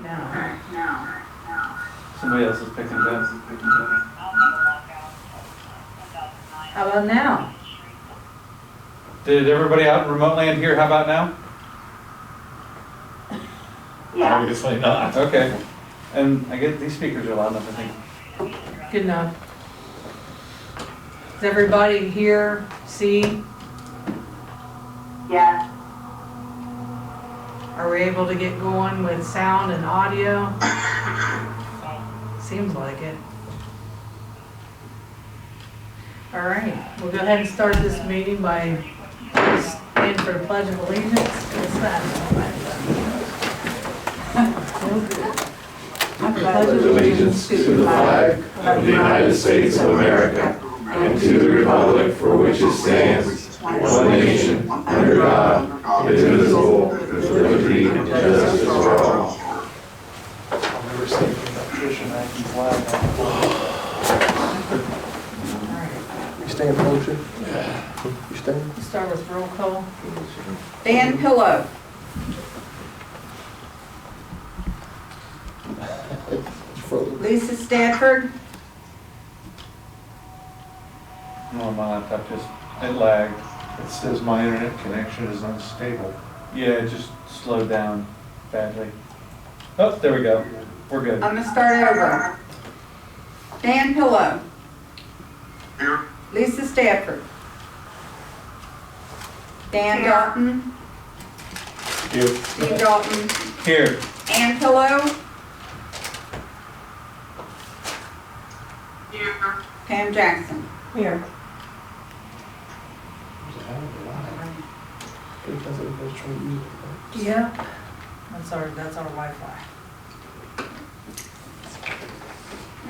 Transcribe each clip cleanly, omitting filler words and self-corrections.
No. Somebody else is picking it up. How about now? Did everybody out remote land here? How about now? Yeah. Obviously not. Okay. And I guess these speakers are loud enough, I think. Good enough. Does everybody hear, see? Yeah. Are we able to get going with sound and audio? Seems like it. All right, we'll go ahead and start this meeting by standing for the Pledge of Allegiance. What's that? I pledge allegiance to the flag of the United States of America and to the republic for which it stands, one nation, under God, indivisible, with liberty and justice for all. I'll never say that tradition, I can fly. You staying, Dozier? You staying? We'll start with roll call. Dan Pillow. Lisa Stafford. No, on my laptop just, it lagged. It says my internet connection is unstable. Yeah, it just slowed down badly. Oh, there we go. We're good. I'm gonna start over. Dan Pillow. Here. Lisa Stafford. Dan Dalton. Here. Steve Dalton. Here. Ann Pillow. Here. Pam Jackson. Here. Because everybody's trying to use it. Yeah. That's our Wi-Fi.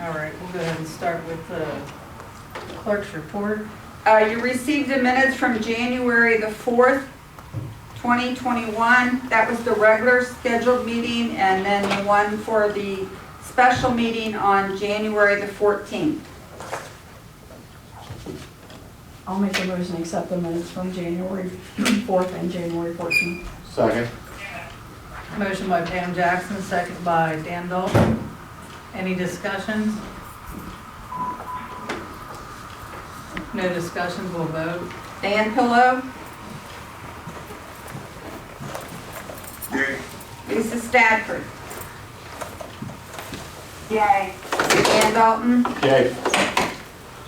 All right, we'll go ahead and start with the clerk's report. You received the minutes from January the 4th, 2021. That was the regular scheduled meeting, and then the one for the special meeting on January the 14th. I'll make a motion to accept the minutes from January 4th and January 14th. Second. Motion by Pam Jackson, second by Dan Dalton. Any discussions? No discussions, we'll vote. Dan Pillow. Yay. Lisa Stafford. Yay. Dan Dalton. Yay.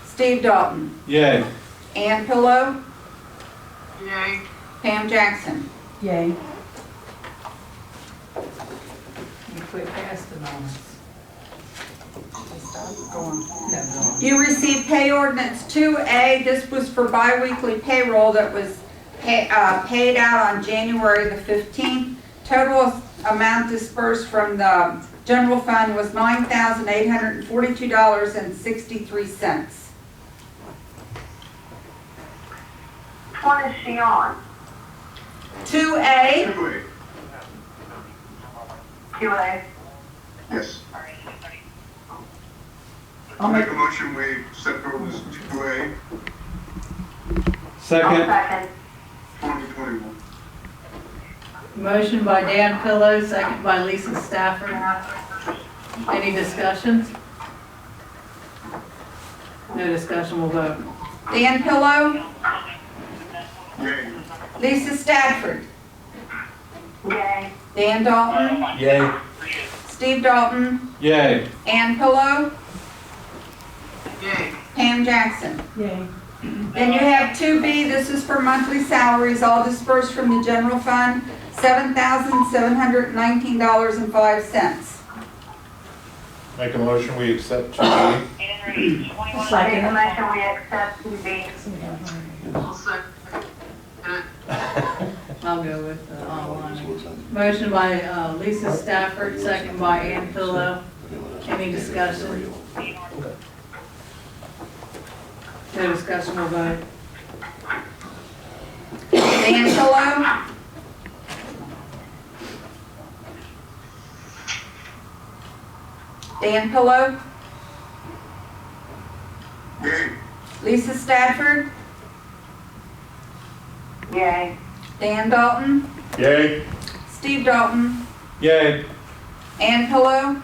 Steve Dalton. Yay. Ann Pillow. Yay. Pam Jackson. Yay. You quit casting on us. Go on. No, no. You received pay ordinance 2A. This was for biweekly payroll that was paid out on January the 15th. Total amount dispersed from the general fund was $9,842.63. Which one is she on? 2A. Anyway, QA. yes. I'll Make make a motion, we accept ordinance 2A, Second. second. 2021. Motion by Dan Pillow, second by Lisa Stafford. Any discussions? No discussion, we'll vote. Dan Pillow. Yay. Lisa Stafford. Yay. Dan Dalton. Yay. Steve Dalton. Yay. Ann Pillow. Yay. Pam Jackson. Yay. Then you have 2B, this is for monthly salaries, all dispersed from the general fund, $7,719.05. Make a motion, we accept 2B. Second. Make a motion, we accept 2B. I'll second it. I'll go with the online. Motion by Lisa Stafford, second by Ann Pillow. Any discussion? No discussion, we'll vote. Dan Pillow. Dan Pillow. Yay. Lisa Stafford. Yay. Dan Dalton. Yay. Steve Dalton. Yay. Ann Pillow,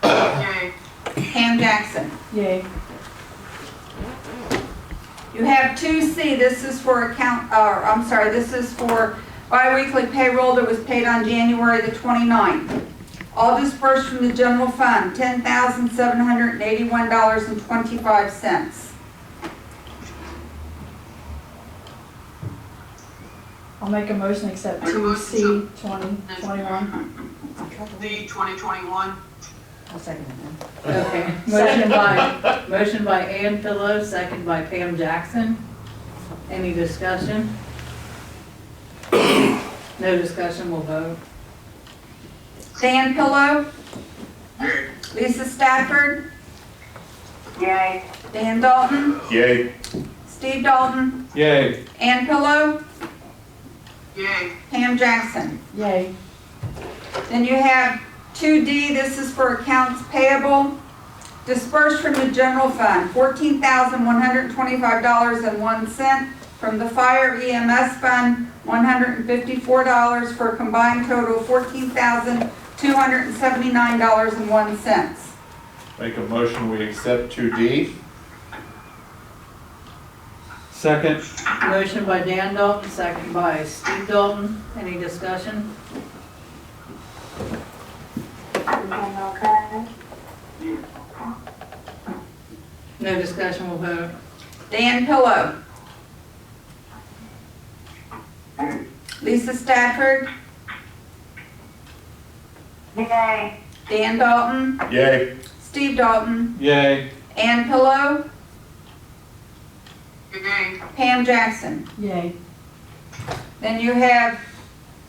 Yay. Pam Jackson. Yay. You have 2C, this is for this is for biweekly payroll that was paid on January the 29th. All dispersed from the general fund, $10,781.25. I'll make a motion to accept 2C 2021. The 2021. I'll second it then. Okay, motion by Ann Pillow, second by Pam Jackson. Any discussion? No discussion, we'll vote. Dan Pillow, Yay. Lisa Stafford, Yay. Dan Dalton, Yay. Steve Dalton, Yay. Ann Pillow, Yay. Pam Jackson. Yay. Then you have 2D, this is for accounts payable, dispersed from the general fund, $14,125.01. From the fire EMS fund, $154 for a combined total of $14,279.01. Make a motion, we accept 2D. Second. Motion by Dan Dalton, second by Steve Dalton. Any discussion? No discussion, we'll vote. Dan Pillow, Lisa Stafford, Yay. Dan Dalton, Yay. Steve Dalton, Yay. Ann Pillow, Yay. Pam Jackson. Yay. Then you have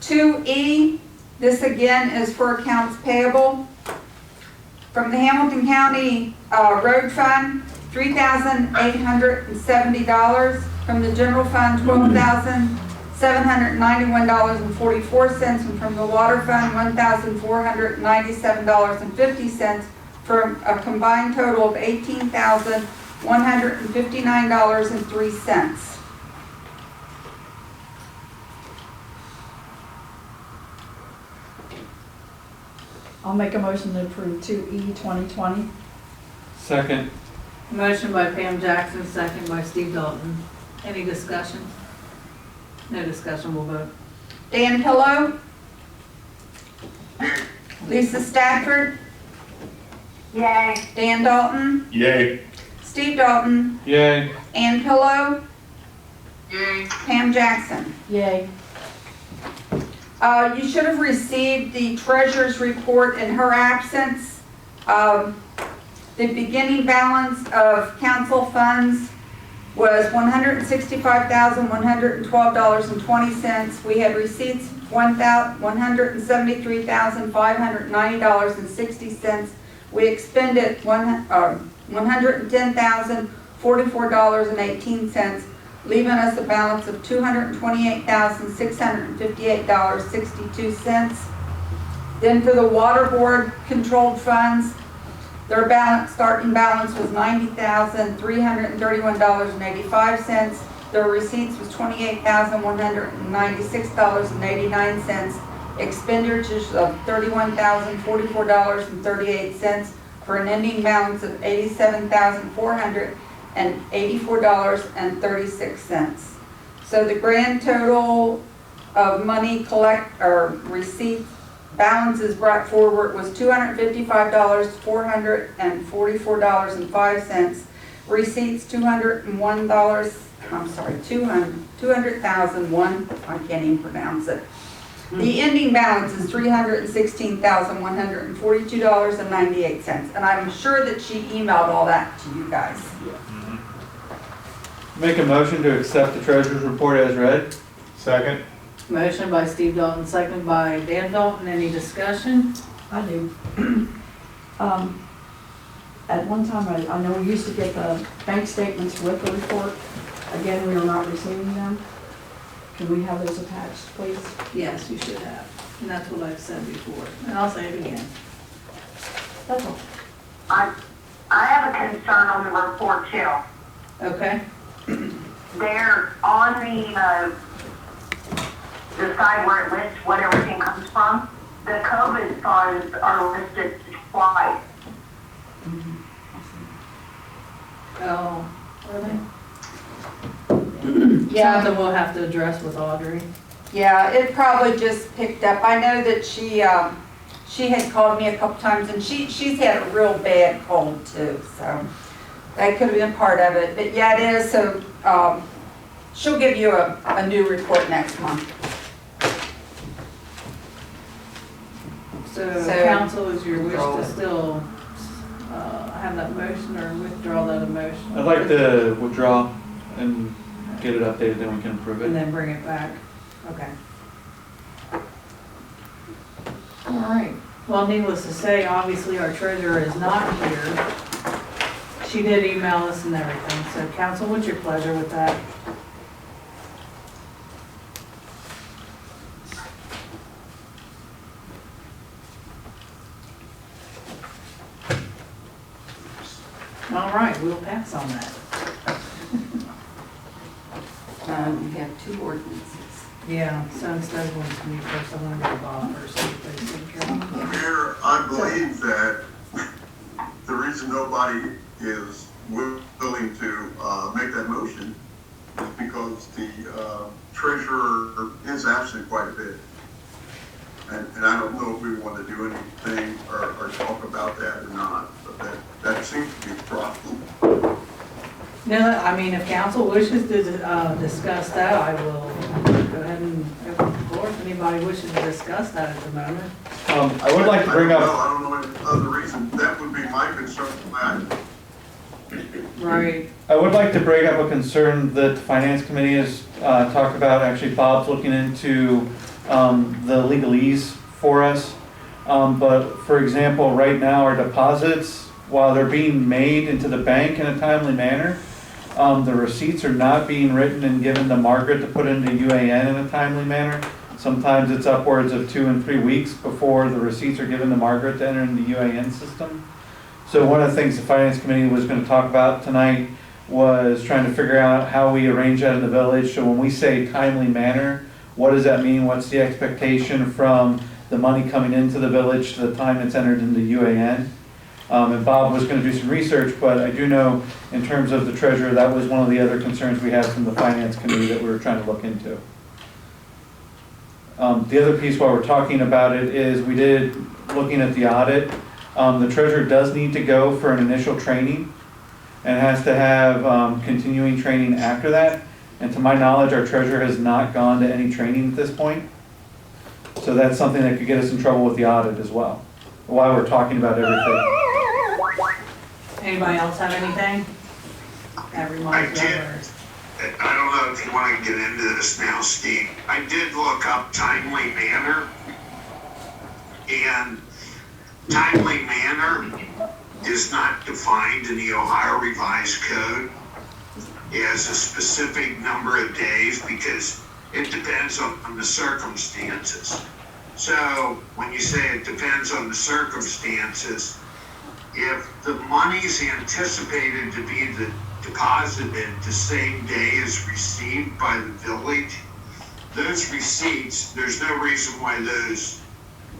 2E, this again is for accounts payable. From the Hamilton County Road Fund, $3,870. From the general fund, $12,791.44. And from the water fund, $1,497.50. For a combined total of $18,159.03. I'll make a motion to approve 2E 2020. Second. Motion by Pam Jackson, second by Steve Dalton. Any discussion? No discussion, we'll vote. Dan Pillow, Lisa Stafford, Yay. Dan Dalton, Yay. Steve Dalton, Yay. Ann Pillow, Yay. Pam Jackson. Yay. You should have received the treasurer's report in her absence. The beginning balance of council funds was $165,112.20. We had receipts $173,590.60. We expended $110,044.18, leaving us a balance of $228,658.62. Then for the water board controlled funds, their starting balance was $90,331.85. Their receipts was $28,196.89. Expenditures of $31,044.38 for an ending balance of $87,484.36. So the grand total of money receipts balances brought forward was $255,444.05. Receipts $200,001. I can't even pronounce it. The ending balance is $316,142.98, and I'm sure that she emailed all that to you guys. Make a motion to accept the treasurer's report as read. Second. Motion by Steve Dalton, second by Dan Dalton. Any discussion? I do. At one time, I know we used to get the bank statements with the report. Again, we are not receiving them. Can we have those attached, please? Yes, you should have. And that's what I've said before. And I'll say it again. That's all. I have a concern on the report too. Okay? They're on the side where it lists what everything comes from. the COVID funds are listed twice. Oh, are they? Yeah. Something we'll have to address with Audrey. Yeah, it probably just picked up. I know that she had called me a couple times, and she's had a real bad cold too, so that could have been part of it. But yeah, it is, so she'll give you a new report next month. So So- council, is your wish to still have that motion or withdraw that motion? I'd like to withdraw and get it updated, then we can approve And it. then bring it back? Okay. All right. Well, needless to say, obviously our treasurer is not here. She did email us and everything. So council, what's your pleasure with that? All right, we'll pass on that. You have two ordinances. Yeah, so instead of going to me first, I want to go to Bob first. See if they take care of it. Mayor, I believe that the reason nobody is willing to make that motion is because the treasurer is absent quite a bit. And I don't know if we want to do anything or talk about that or not, but that seems to be the problem. No, I mean, if council wishes to discuss that, I will go ahead and open the floor. If anybody wishes to discuss that at the moment. I would like to bring up, I don't know any other reason. That would be my concern. Right. I would like to bring up a concern that the finance committee has talked about. Actually, Bob's looking into the legalese for us. But for example, right now our deposits, while they're being made into the bank in a timely manner, the receipts are not being written and given to Margret to put into UAN in a timely manner. Sometimes it's upwards of 2 and 3 weeks before the receipts are given to Margret to enter in the UAN system. So one of the things the finance committee was going to talk about tonight was trying to figure out how we arrange that in the village. So when we say timely manner, what does that mean? What's the expectation from the money coming into the village to the time it's entered into UAN? And Bob was going to do some research, but I do know in terms of the treasurer, that was one of the other concerns we had from the finance committee that we were trying to look into. The other piece while we're talking about it is we did, looking at the audit, the treasurer does need to go for an initial training and has to have continuing training after that. And to my knowledge, our treasurer has not gone to any training at this point. So that's something that could get us in trouble with the audit as well, while we're talking about everything. Anybody else have anything? Everybody's got theirs. I don't know if you want to get into this now, Steve. I did look up timely manner, and timely manner is not defined in the Ohio Revised Code as a specific number of days because it depends on the circumstances. So when you say it depends on the circumstances, if the money is anticipated to be deposited the same day as received by the village, those receipts, there's no reason why those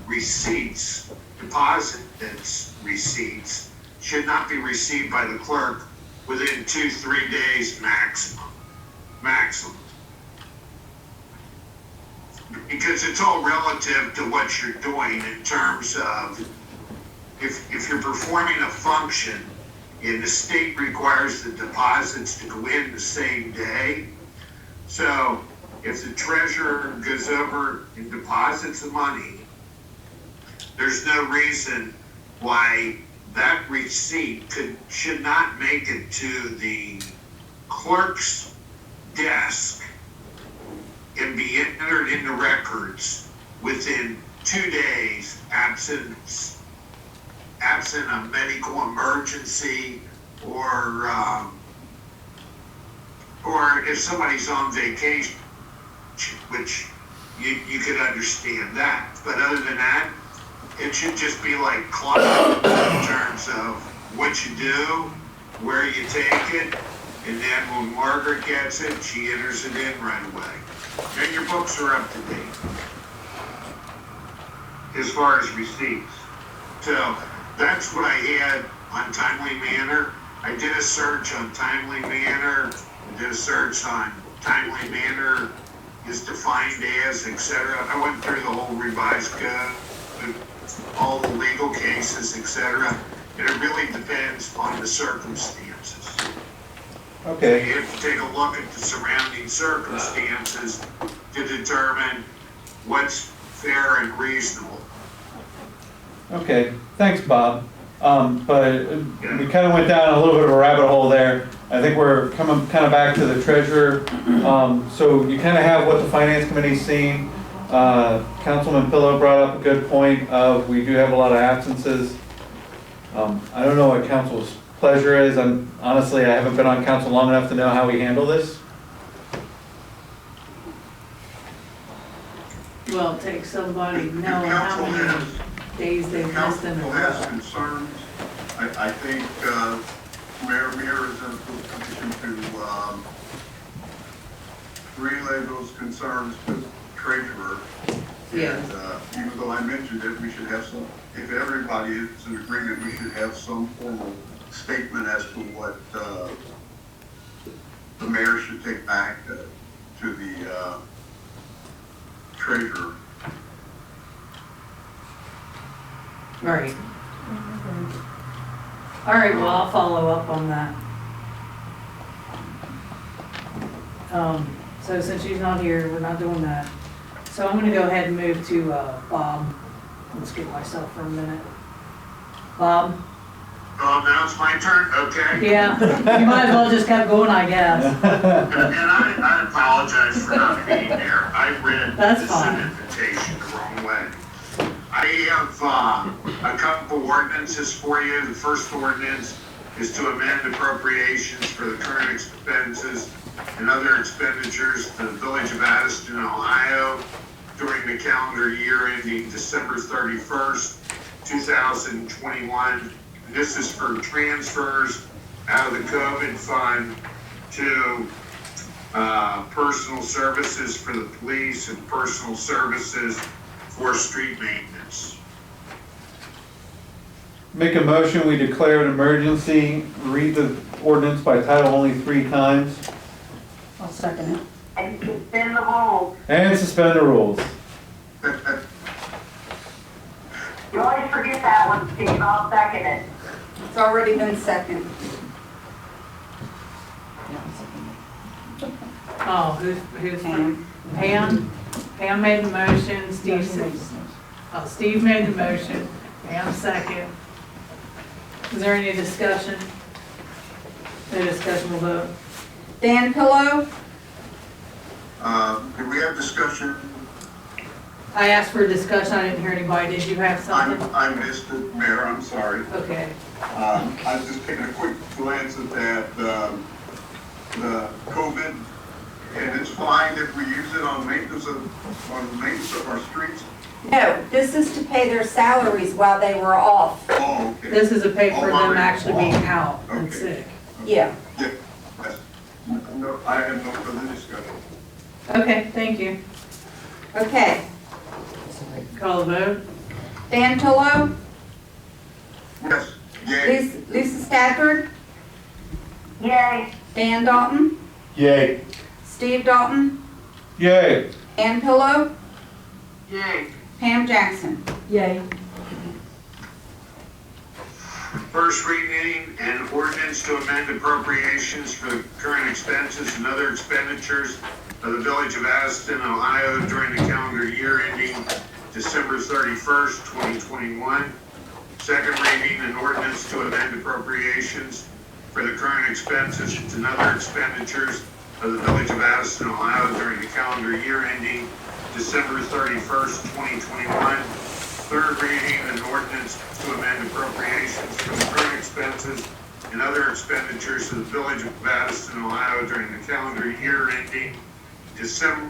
receipts, deposits receipts, should not be received by the clerk within 2-3 days maximum. Because it's all relative to what you're doing in terms of if you're performing a function and the state requires the deposits to go in the same day. So if the treasurer goes over and deposits the money, there's no reason why that receipt should not make it to the clerk's desk and be entered into records within 2 days, absent a medical emergency or if somebody's on vacation, which you could understand that. But other than that, it should just be like clock in terms of what you do, where you take it, and then when Margret gets it, she enters it in right away. Then your books are up to date. as far as receipts. So that's what I had on timely manner. I did a search on timely manner, I did a search on timely manner is defined as, etc. I went through the whole revised code, all the legal cases, etc. And it really depends on the circumstances. Okay. You have to take a look at the surrounding circumstances to determine what's fair and reasonable. Okay, thanks, Bob. But we kind of went down a little bit of a rabbit hole there. I think we're coming kind of back to the treasurer. So you kind of have what the finance committee's seen. Councilman Pillow brought up a good point of we do have a lot of absences. I don't know what council's pleasure is. Honestly, I haven't been on council long enough to know how we handle this. Well, it takes somebody knowing how many days they've missed in a Council has row. concerns. I think Mayor Mear is in a position to relay those concerns to the treasurer. Yes. And even though I mentioned it, we should have some, if everybody is in agreement, we should have some formal statement as to what the mayor should take back to the treasurer. Right. All right, well, I'll follow up on that. So since she's not here, we're not doing that. So I'm gonna go ahead and move to, Bob. Let's get myself for a minute. Bob? Oh, now it's my turn, okay? Yeah, you might as well just kept going, I guess. And I apologize for not being there. I read That's this fine. invitation the wrong way. I have a couple ordinances for you. The first ordinance is to amend appropriations for the current expenses and other expenditures to the Village of Addyston, Ohio during the calendar year ending December 31st, 2021. This is for transfers out of the COVID fund to personal services for the police and personal services for street maintenance. Make a motion, we declare an emergency, read the ordinance by title only 3 times, I'll second it. And suspend the rules. and suspend the rules. You always forget that one, Steve. I'll second it. It's already been seconded. Oh, who's Pam? Pam made the motion, Steve said. Oh, Steve made the motion, Pam second. Is there any discussion? No discussion, we'll vote. Dan Pillow, Do we have discussion? I asked for a discussion, I didn't hear anybody, did you have something? I missed it, Mayor, I'm sorry. Okay, I was just taking a quick glance at that, the COVID, and it's fine if we use it on maintenance of our streets. no, this is to pay their salaries while they were off. Oh, okay. this is a pay for Oh, them actually being okay. out and Okay. sick. Yeah. Yeah, that's- no, I have no further discussion. Okay, thank you. Okay. Call the vote. Dan Pillow, Yes, yay. Lisa Stafford, Yay. Dan Dalton, Yay. Steve Dalton, Yay! Ann Pillow, Yay. Pam Jackson. Yay. First reading and ordinance to amend appropriations for the current expenses and other expenditures of the Village of Addyston, Ohio during the calendar year ending December 31st, 2021. Second reading and ordinance to amend appropriations for the current expenses and other expenditures of the Village of Addyston, Ohio during the calendar year ending December 31st, 2021. Third reading and ordinance to amend appropriations for the current expenses and other expenditures of the Village of Addyston, Ohio during the calendar year ending December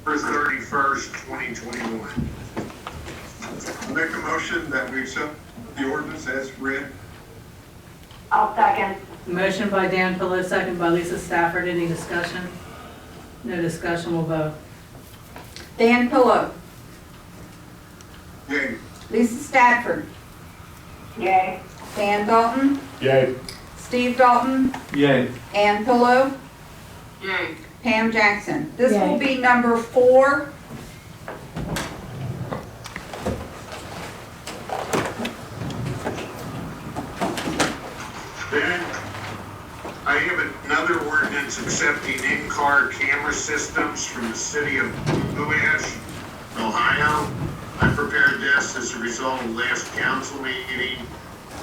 31st, 2021. Make a motion that we accept the ordinance as read. I'll second. Motion by Dan Pillow, second by Lisa Stafford. Any discussion? No discussion, we'll vote. Dan Pillow, Yay. Lisa Stafford, Yay. Dan Dalton, Yay. Steve Dalton, Yay. Ann Pillow, Yay. Pam Jackson. This will Yay. be number 4. Then, I have another ordinance accepting in-car camera systems from the city of Blue Ash, Ohio. I prepared this as a result of last council meeting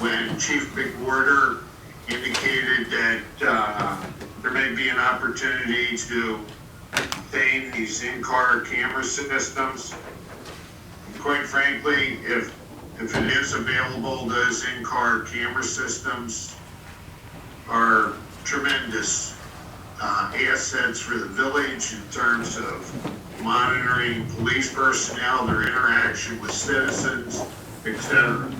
when Chief McWhorter indicated that there may be an opportunity to obtain these in-car camera systems. And quite frankly, if it is available, those in-car camera systems are tremendous assets for the village in terms of monitoring police personnel, their interaction with citizens, etc.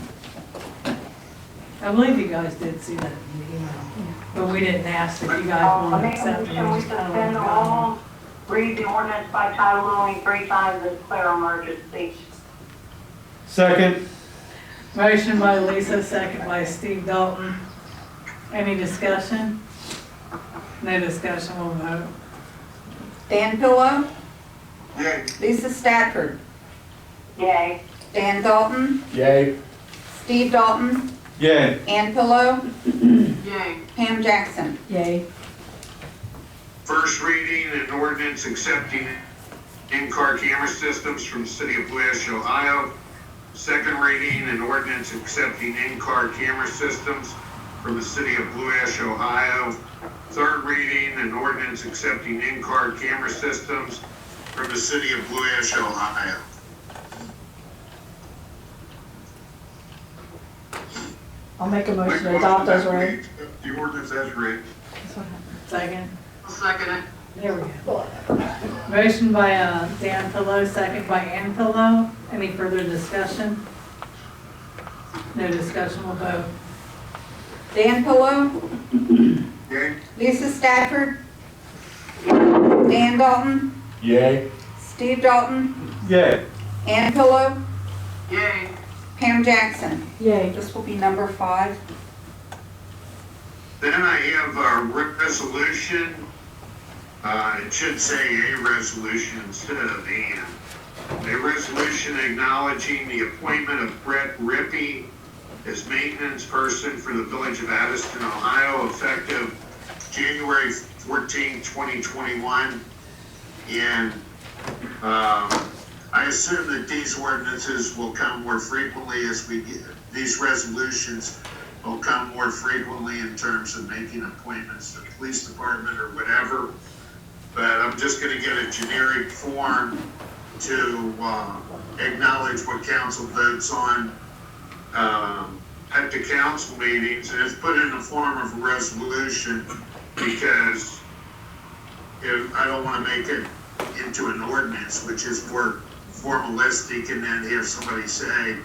I believe you guys did see that in the email, but we didn't ask if you guys I wanted to make a accept it. motion, we suspend the rules, read the ordinance by title only 3 times and declare emergency. Second. Motion by Lisa, second by Steve Dalton. Any discussion? No discussion, we'll vote. Dan Pillow, Yay. Lisa Stafford, Yay. Dan Dalton, Yay. Steve Dalton, Yay. Ann Pillow, Yay. Pam Jackson. Yay. First reading, an ordinance accepting in-car camera systems from the city of Blue Ash, Ohio. Second reading, an ordinance accepting in-car camera systems from the city of Blue Ash, Ohio. Third reading, an ordinance accepting in-car camera systems from the city of Blue Ash, Ohio. I'll make a Make motion a to adopt motion as that we read. accept the ordinance as read. Second. I'll second it. There we go. Motion by Dan Pillow, second by Ann Pillow. Any further discussion? No discussion, we'll vote. Dan Pillow, Yay. Lisa Stafford, Dan Dalton, Yay. Steve Dalton, Yay. Ann Pillow, Yay. Pam Jackson. Yay. This will be number 5. Then I have a resolution. It should say a resolution instead of an. A resolution acknowledging the appointment of Brett Rippey as maintenance person for the village of Addyston, Ohio, effective January 14, 2021. And I assume that these ordinances will come more frequently as we get, these resolutions will come more frequently in terms of making appointments to the police department or whatever. But I'm just gonna get a generic form to acknowledge what council votes on at the council meetings, and it's put in the form of a resolution because I don't wanna make it into an ordinance, which is more formalistic, and then have somebody say,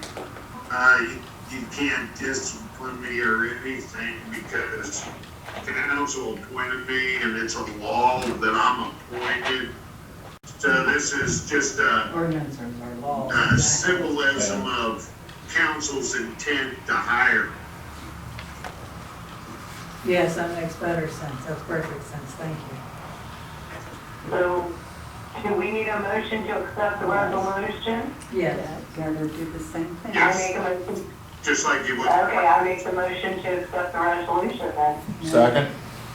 you can't discipline me or anything because council appointed me and it's a law that I'm appointed. So this is just Ordinances are laws. a symbolism of council's intent to hire. Yes, that makes better sense. That's perfect sense. Thank you. So, do we need a motion to accept the resolution? Yes. Gotta do the same thing. I make a motion, Just like you would. okay, I make the motion to accept the resolution then. Second.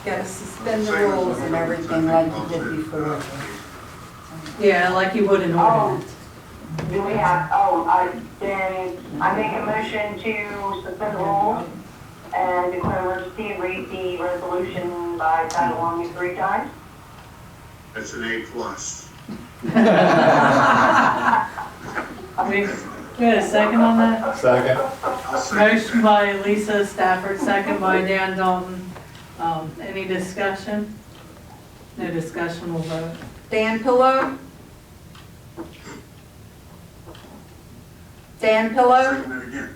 Gotta suspend the rules and everything like you did before. Yeah, like you would an ordinance. Do we have, then I make a motion to suspend the rules and declare emergency and read the resolution by title only 3 times. That's an A+. We had a second on that? Second. I'll second Motion that. by Lisa Stafford, second by Dan Dalton. Any discussion? No discussion, we'll vote. Dan Pillow, Dan Pillow, Second it again.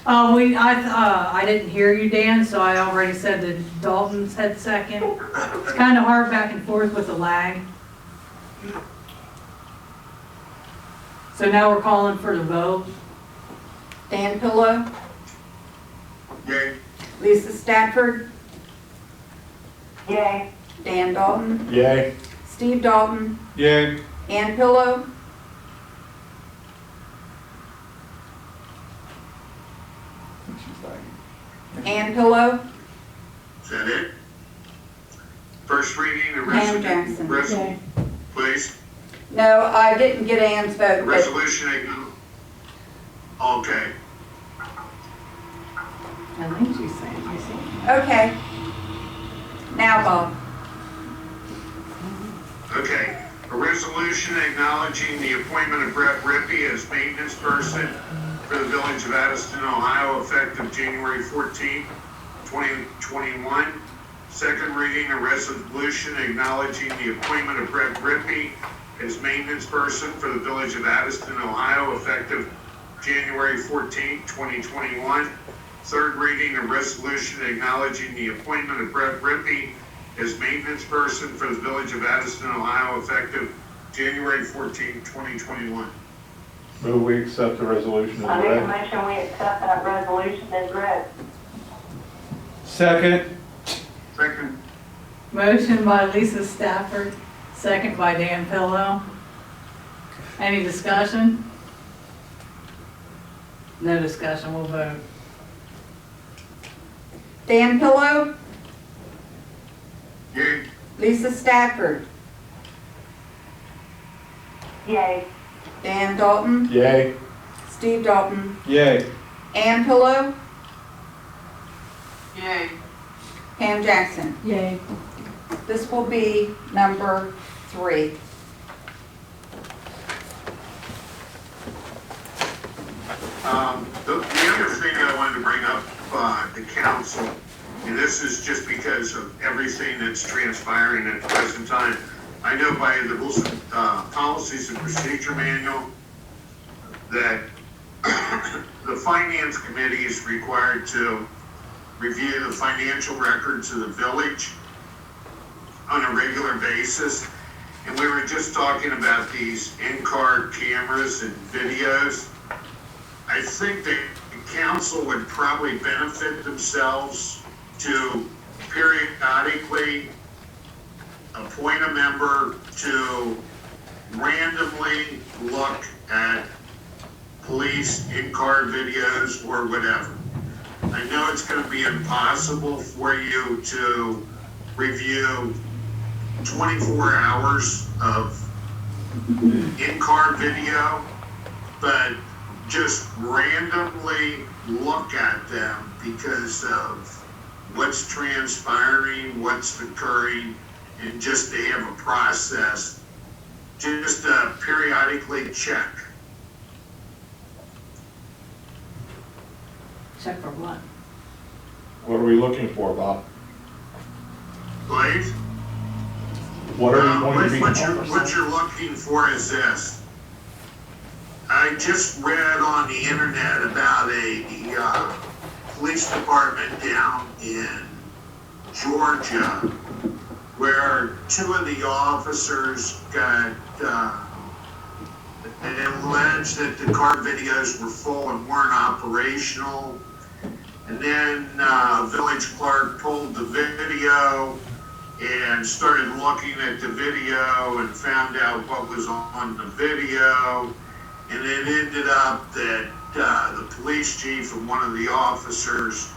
I didn't hear you, Dan, so I already said that Dalton said second. It's kind of hard back and forth with the lag. So now we're calling for the vote. Dan Pillow, Yay. Lisa Stafford, Yay. Dan Dalton, Yay. Steve Dalton, Yay. Ann Pillow, Ann Pillow, Is that it? First reading, the Pam Jackson. resolution, please. No, I didn't get Ann's vote, but Resolution, okay. I think she's saying, I see. okay. Now, Bob. Okay, a resolution acknowledging the appointment of Brett Rippey as maintenance person for the Village of Addyston, Ohio, effective January 14, 2021. Second reading, a resolution acknowledging the appointment of Brett Rippey as maintenance person for the Village of Addyston, Ohio, effective January 14, 2021. Third reading, a resolution acknowledging the appointment of Brett Rippey as maintenance person for the Village of Addyston, Ohio, effective January 14, 2021. Move we accept the resolution I as make a read. motion, we accept that resolution as read. Second. Second. Motion by Lisa Stafford, second by Dan Pillow. Any discussion? No discussion, we'll vote. Dan Pillow, Yay. Lisa Stafford, Yay. Dan Dalton, Yay. Steve Dalton, Yay. Ann Pillow, Yay. Pam Jackson. Yay. This will be number 3. The other thing that I wanted to bring up, the council, and this is just because of everything that's transpiring at the present time. I know by the rules, policies and procedure manual, that the finance committee is required to review the financial records of the village on a regular basis. And we were just talking about these in-car cameras and videos. I think the council would probably benefit themselves to periodically appoint a member to randomly look at police in-car videos or whatever. I know it's gonna be impossible for you to review 24 hours of in-car video, but just randomly look at them because of what's transpiring, what's occurring, and just to have a process, just periodically check. Check for what? What are we looking for, Bob? Please? What are we going to be? What you're looking for is this. I just read on the internet about a police department down in Georgia where 2 of the officers got alleged that the car videos were full and weren't operational. And then village clerk pulled the video and started looking at the video and found out what was on the video. And it ended up that the police chief and one of the officers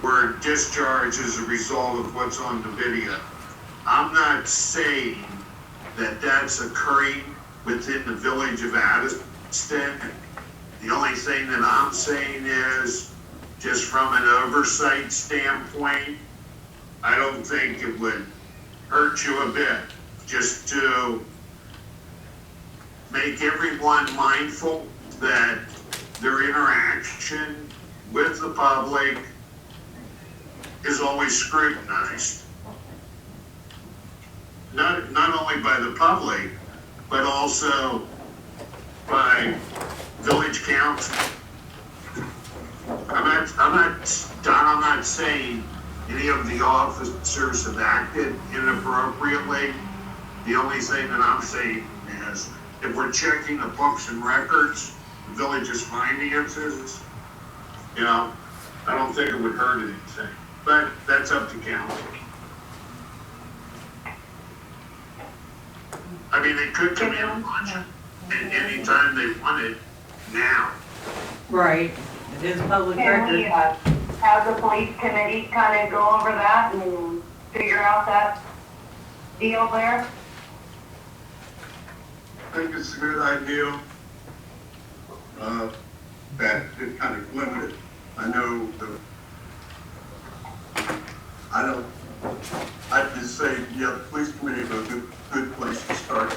were discharged as a result of what's on the video. I'm not saying that that's occurring within the village of Addyston. The only thing that I'm saying is, just from an oversight standpoint, I don't think it would hurt you a bit just to make everyone mindful that their interaction with the public is always scrutinized. Not only by the public, but also by village council. I'm not saying any of the officers have acted inappropriately. The only thing that I'm saying is if we're checking the books and records, the village's finances, you know, I don't think it would hurt anything, but that's up to council. I mean, they could come in and watch it anytime they wanted now. Right, it is public Can we, record. have the police committee kind of go over that and figure out that deal there? I think it's a good idea, that it kind of limited. I'd just say, yeah, the police committee is a good place to start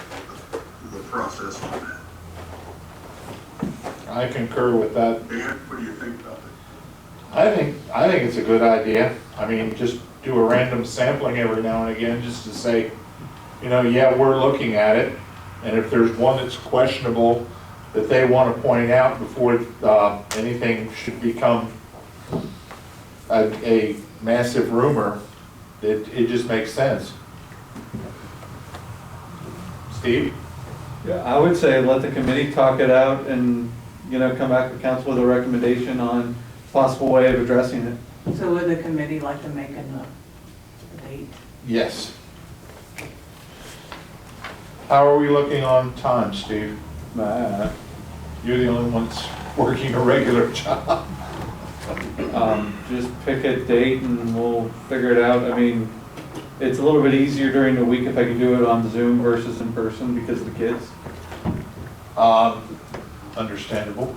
the process on that. I concur with that. Dan, what do you think about it? I think it's a good idea. I mean, just do a random sampling every now and again, just to say, you know, yeah, we're looking at it. And if there's one that's questionable that they want to point out before anything should become a massive rumor, it just makes sense. Steve? Yeah, I would say let the committee talk it out and, you know, come back to council with a recommendation on possible way of addressing it. So would the committee like to make a date? Yes. How are we looking on time, Steve? You're the only one that's working a regular job. Just pick a date and we'll figure it out. I mean, it's a little bit easier during the week if I can do it on Zoom versus in person because of the kids. Understandable.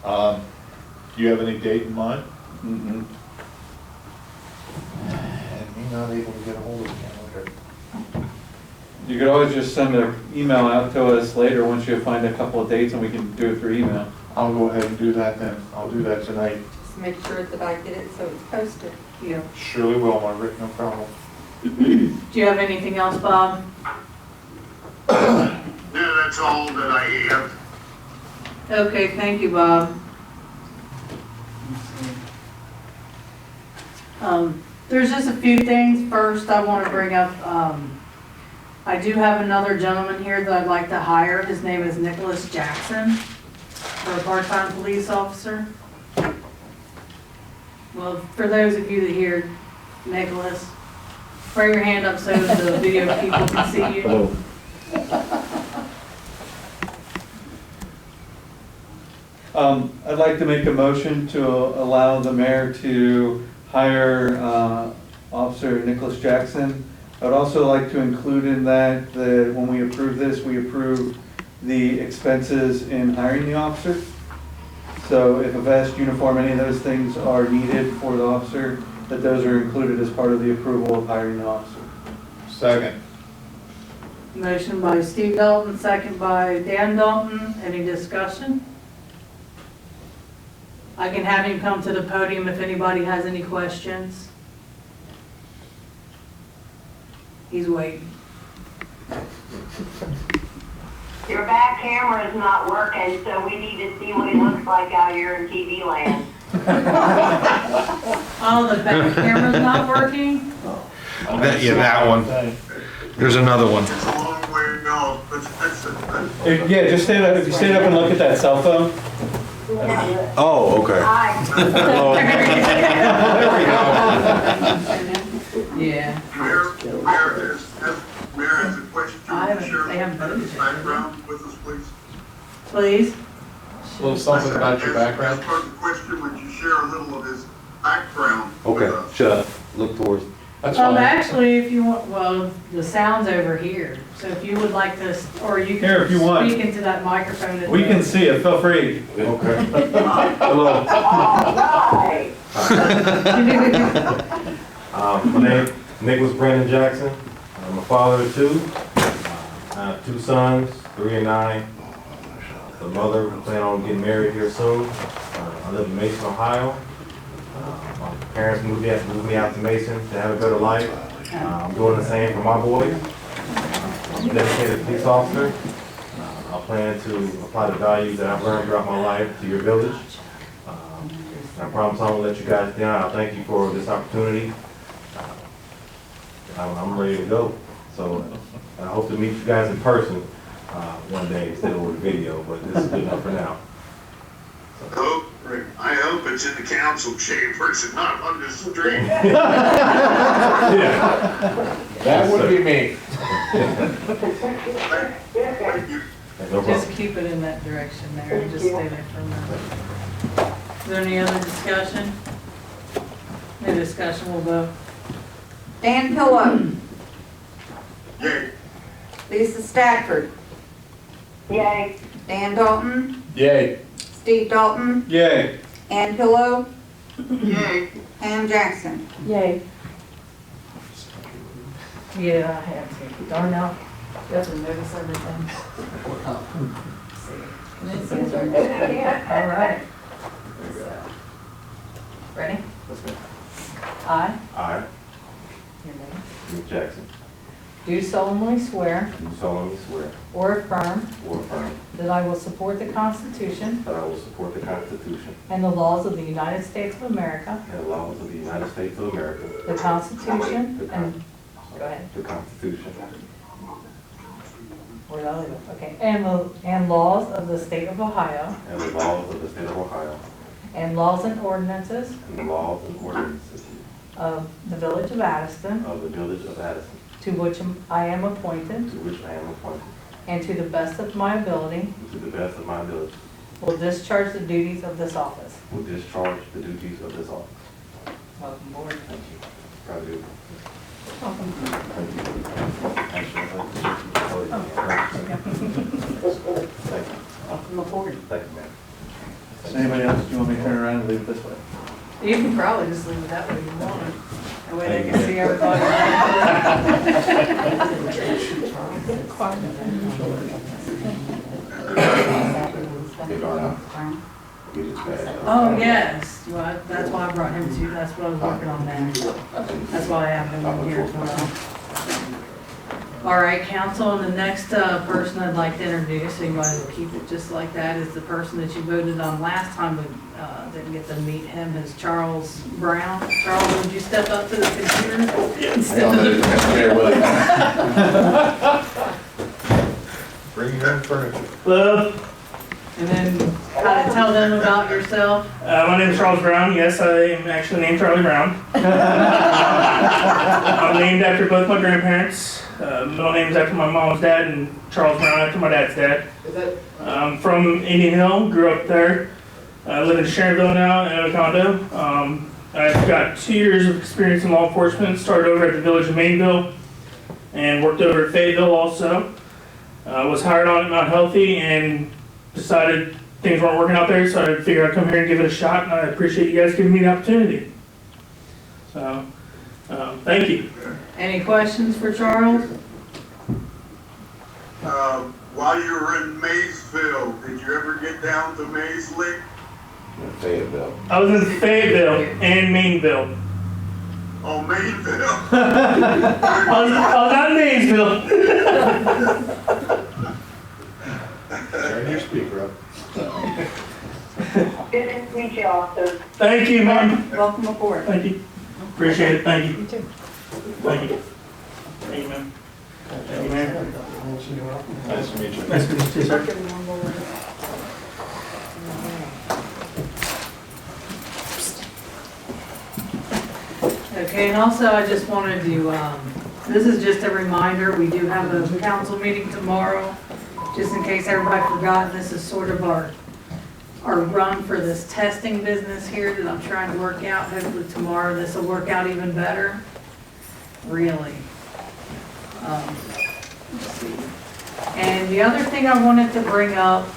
Do you have any date in mind? Mm-hmm. And me not able to get a hold of him. You could always just send an email out to us later once you find a couple of dates and we can do it through email. I'll go ahead and do that then. I'll do that tonight. Just make sure that I get it so it's posted. Yeah. Surely will, Margaret, no problem. Do you have anything else, Bob? No, that's all that I have. Okay, thank you, Bob. There's just a few things. First, I want to bring up, I do have another gentleman here that I'd like to hire. His name is Nicholas Jackson, for a part-time police officer. Well, for those of you that hear Nicholas, throw your hand up so the video people can see you. Hello. I'd like to make a motion to allow the mayor to hire Officer Nicholas Jackson. I would also like to include in that when we approve this, we approve the expenses in hiring the officer. So if a vest, uniform, any of those things are needed for the officer, that those are included as part of the approval of hiring the officer. Second. Motion by Steve Dalton, second by Dan Dalton. Any discussion? I can have him come to the podium if anybody has any questions. He's waiting. Your back camera is not working, so we need to see what he looks like out here in TV land. Oh, the back camera's not working? That one. There's another one. It's a long way to go, but that's Yeah, just stand up. If you stand up and look at that cell phone. Oh, okay. Hi. Yeah. Mayor has a question. They haven't voted yet. Background with us, please. Please? A little something about your background? As part of the question, would you share a little of his background with Okay, us? shut up. Look towards. That's fine. Actually, if you want, well, the sound's over here. So if you would like to, or you Here, if you want. can speak into that microphone. as We well. can see it. Feel free. Okay. Hello. All right. My name is Nicholas Brandon Jackson. I'm a father of two. I have two sons, 3 and 9. The mother, we plan on getting married here soon. I live in Mason, Ohio. My parents moved me out to Mason to have a better life. I'm doing the same for my boys. I'm a dedicated police officer. I plan to apply the values that I've learned throughout my life to your village. I promise I won't let you guys down. I thank you for this opportunity. I'm ready to go. So And I hope to meet you guys in person one day instead of over video, but this is good enough for now. I hope it's in the council chambers and not on the street. That would be me. Thank you. No Just problem. keep it in that direction there, and just stay there for a minute. Is there any other discussion? No discussion, we'll vote. Dan Pillow, Yay. Lisa Stafford, Yay. Dan Dalton, Yay. Steve Dalton, Yay. Ann Pillow, Yay. Pam Jackson. Yay. Yeah, I have to. Darn now, you have to notice everything. All right. Ready? I, I, your name, Nick Jackson, do solemnly swear do solemnly swear or affirm or affirm that I will support the Constitution that I will support the Constitution and the laws of the United States of America, and the laws of the United States of America, the Constitution, and, go ahead, the Constitution, where did I leave it? Okay, and laws of the state of Ohio, and the laws of the state of Ohio, and laws and ordinances and the laws and ordinances of the village of Addyston, of the village of Addison, to which I am appointed, to which I am appointed, and to the best of my ability, and to the best of my ability, will discharge the duties of this office. will discharge the duties of this office. Welcome aboard. Thank you. Proud to do. Welcome. Thank you. Actually, I'd like to show you. Thank you. Welcome aboard. Thank you, ma'am. Does anybody else, do you want me to turn around and leave it this way? You can probably just leave it that way if you want. That way they can see everybody. Get on out. Get his badge. Oh, yes. Well, that's why I brought him to you. That's what I was working on then. That's why I have him in here as well. All right, council, and the next person I'd like to introduce, so you might as well keep it just like that, is the person that you voted on last time, but didn't get to meet him, is Charles Brown. Charles, would you step up to the computer? Instead of Bring your own furniture. Hello, And then kind of tell them about yourself. my name is Charles Brown. Yes, I am actually named Charlie Brown. I'm named after both my grandparents. Middle name is after my mom's dad, and Charles Brown after my dad's dad. I'm from Indian Hill, grew up there. I live in Sharonville now, in a condo. I've got 2 years of experience in law enforcement. Started over at the village of Mainville and worked over at Fayetteville also. Was hired on at Mount Healthy and decided things weren't working out there, so I figured I'd come here and give it a shot, and I appreciate you guys giving me the opportunity. So, thank you. Any questions for Charles? While you were in Maysville, did you ever get down to Mays Lake? Fayetteville. I was in Fayetteville and Mainville. Oh, Mayville. I was out in Maysville. Turn your speaker up. Good to meet you, officer. Thank you, ma'am. Welcome aboard. Thank you. Appreciate it. Thank you. You too. Thank you. Thank you, ma'am. Thank you, ma'am. Nice to meet you. Nice to meet you, sir. Okay, and also I just wanted to, this is just a reminder, we do have a council meeting tomorrow, just in case everybody forgot, this is sort of our run for this testing business here that I'm trying to work out. Hopefully tomorrow this will work out even better, really. Let's see. And the other thing I wanted to bring up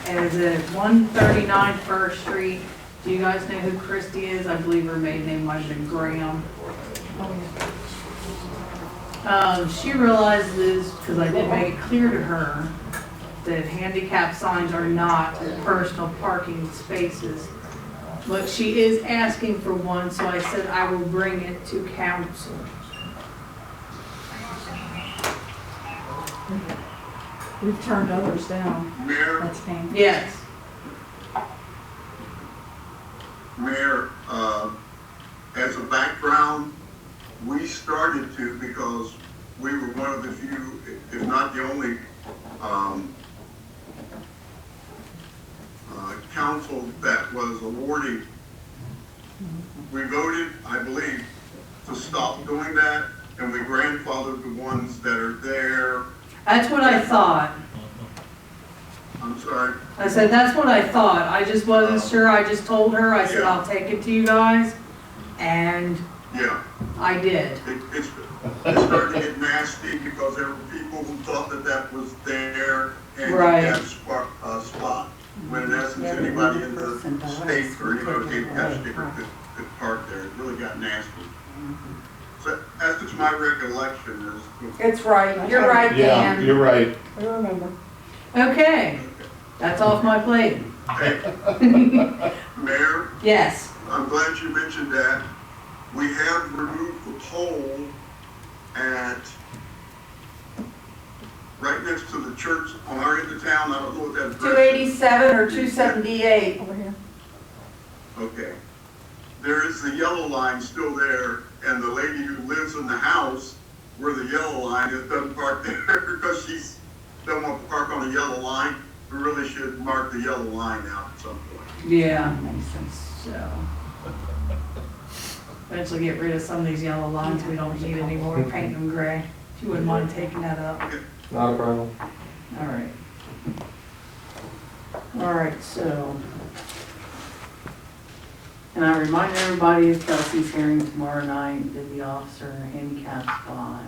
is at 139 First Street. Do you guys know who Christy is? I believe her maiden name might have been Graham. She realizes, because I did make it clear to her, that handicap signs are not personal parking spaces. But she is asking for one, so I said I will bring it to council. We've turned others down. Mayor, That's painful. Yes. Mayor, as a background, we started to because we were one of the few, if not the only, council that was awarding. We voted, I believe, to stop doing that, and we grandfathered the ones that are there. That's what I thought. I'm sorry. I said, that's what I thought. I just wasn't sure. I just told her, I said, Yeah. I'll take it to you guys. And Yeah, I did. it's starting to get nasty because there were people who thought that that was there and Right. that spot. When in essence, anybody in the state or anybody who came past sticker could park there. It really got nasty. So that's just my recollection is. It's right, you're right, Yeah, Dan. you're right. I remember. Okay, that's off my plate. Hey, Mayor, Yes. I'm glad you mentioned that. We have removed the pole at, right next to the church on our end of town. I don't know what that address is. 287 or 278? Over here. Okay. There is the yellow line still there, and the lady who lives in the house where the yellow line is doesn't park there because she's, doesn't want to park on the yellow line. We really should mark the yellow line out at some point. Yeah. So. Eventually get rid of some of these yellow lines we don't need anymore, paint them gray. If you wouldn't mind taking that up. Not a problem. All right. All right, so. And I remind everybody of Kelsey's hearing tomorrow night, did the officer handicap spot.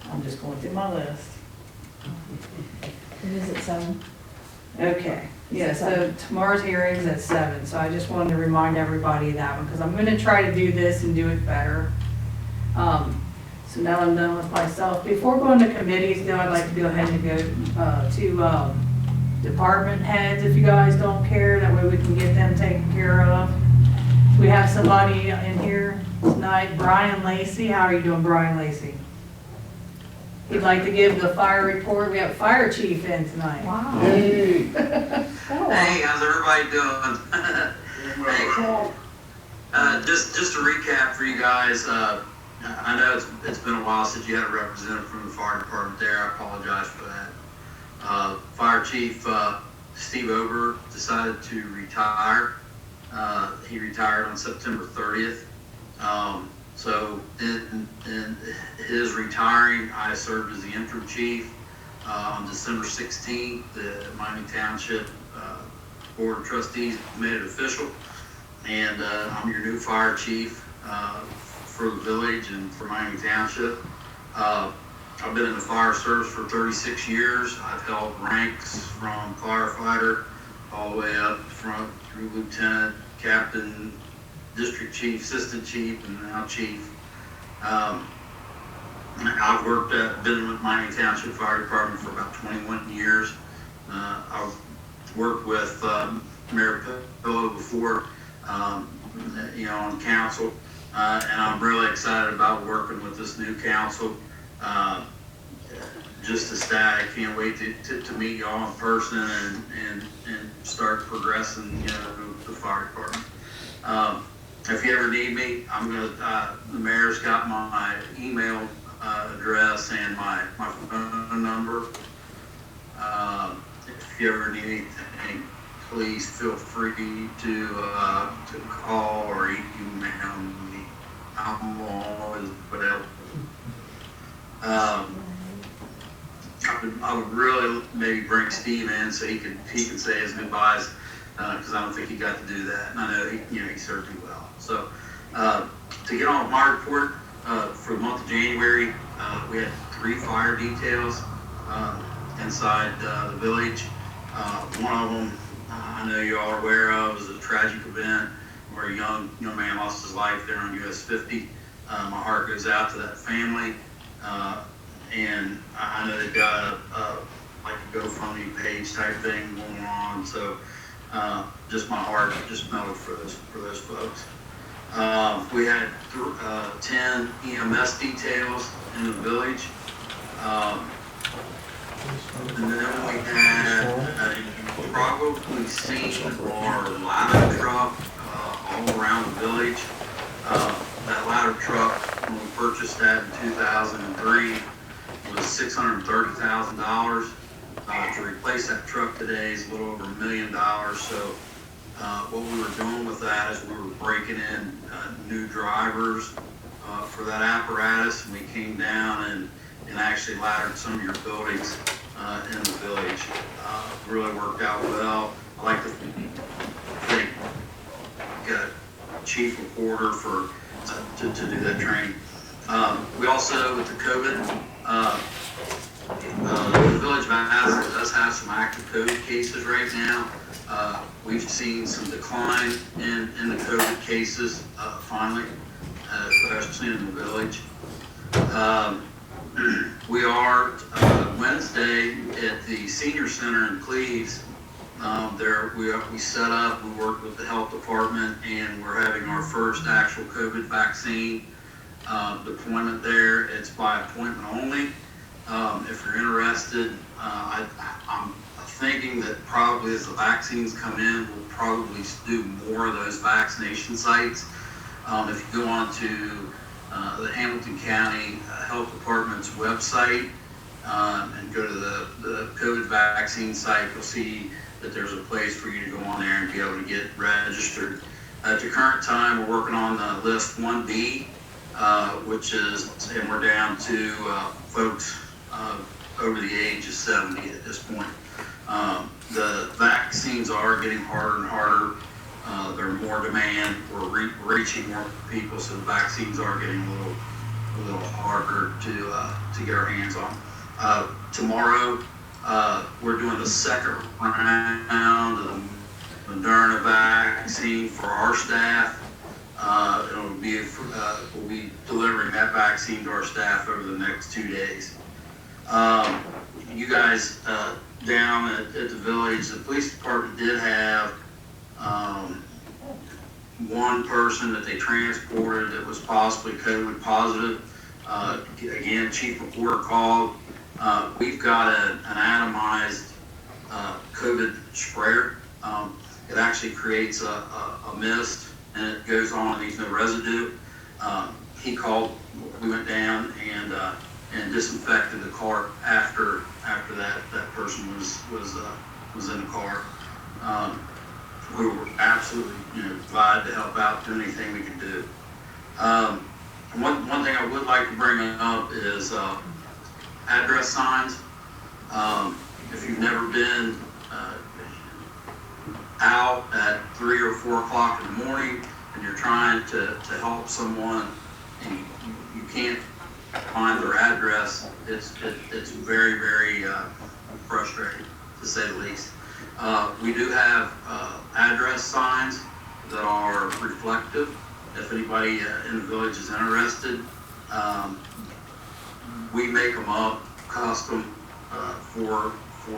I'm just going through my list. It is at 7. Okay, yeah, so tomorrow's hearing's at 7, so I just wanted to remind everybody of that one, because I'm gonna try to do this and do it better. So now I'm done with myself. Before going to committees, though, I'd like to go ahead and go to department heads, if you guys don't care, that way we can get them taken care of. We have somebody in here tonight, Brien Lacey. How are you doing, Brien Lacey? He'd like to give the fire report. We have fire chief in tonight. Wow. Yay. Hey, how's everybody doing? Just to recap for you guys, I know it's been a while since you had a representative from the fire department there. I apologize for that. Fire Chief Steve Ober decided to retire. He retired on September 30th. So in his retiring, I served as the interim chief. On December 16th, the Miami Township Board of Trustees made it official. And I'm your new fire chief for the village and for Miami Township. I've been in the fire service for 36 years. I've held ranks from firefighter all the way up front through lieutenant, captain, district chief, assistant chief, and now chief. I've been with Miami Township Fire Department for about 21 years. I've worked with Mayor Pillow before, on council, and I'm really excited about working with this new council. Just ecstatic, can't wait to meet y'all in person and start progressing, the fire department. If you ever need me, the mayor's got my email address and my phone number. If you ever need anything, please feel free to call or email me. I'm always available. I would really maybe bring Steve in so he can say his goodbyes, because I don't think he got to do that, and I know he served me well. So to get on with my report for the month of January, we had 3 fire details inside the village. One of them I know you all are aware of is a tragic event where a young man lost his life there on US 50. My heart goes out to that family. And I know they've got like a GoFundMe page type thing going on, so just my heart just melted for those folks. We had 10 EMS details in the village, and then we had probably seen our ladder truck all around the village. That ladder truck when we purchased that in 2003 was $630,000. To replace that truck today is a little over $1 million. So what we were doing with that is we were breaking in new drivers for that apparatus, and we came down and actually laddered some of your buildings in the village. Really worked out well. I like to thank Chief McWhorter for to do that training. We also, with the COVID, the village of Addyston does have some active COVID cases right now. We've seen some decline in the COVID cases finally, especially in the village. We are Wednesday at the senior center in Cleves. We set up, we worked with the health department, and we're having our first actual COVID vaccine deployment there. It's by appointment only. If you're interested, I'm thinking that probably as the vaccines come in, we'll probably do more of those vaccination sites. If you go on to the Hamilton County Health Department's website and go to the COVID vaccine site, you'll see that there's a place for you to go on there and be able to get registered. At the current time, we're working on the list 1B, which is, and we're down to folks over the age of 70 at this point. The vaccines are getting harder and harder. There's more demand. We're reaching more people, so the vaccines are getting a little harder to get our hands on. Tomorrow, we're doing the second round of the Moderna vaccine for our staff. We'll be delivering that vaccine to our staff over the next 2 days. You guys down at the village, the police department did have one person that they transported that was possibly COVID positive. Again, Chief McWhorter called. We've got an atomized COVID sprayer. It actually creates a mist, and it goes on and leaves no residue. He called. We went down and disinfected the car after that person was in the car. We were absolutely glad to help out, do anything we could do. One thing I would like to bring up is address signs. If you've never been out at 3 or 4 o'clock in the morning and you're trying to help someone and you can't find their address, it's very, very frustrating, to say the least. We do have address signs that are reflective. If anybody in the village is interested, we make them up custom for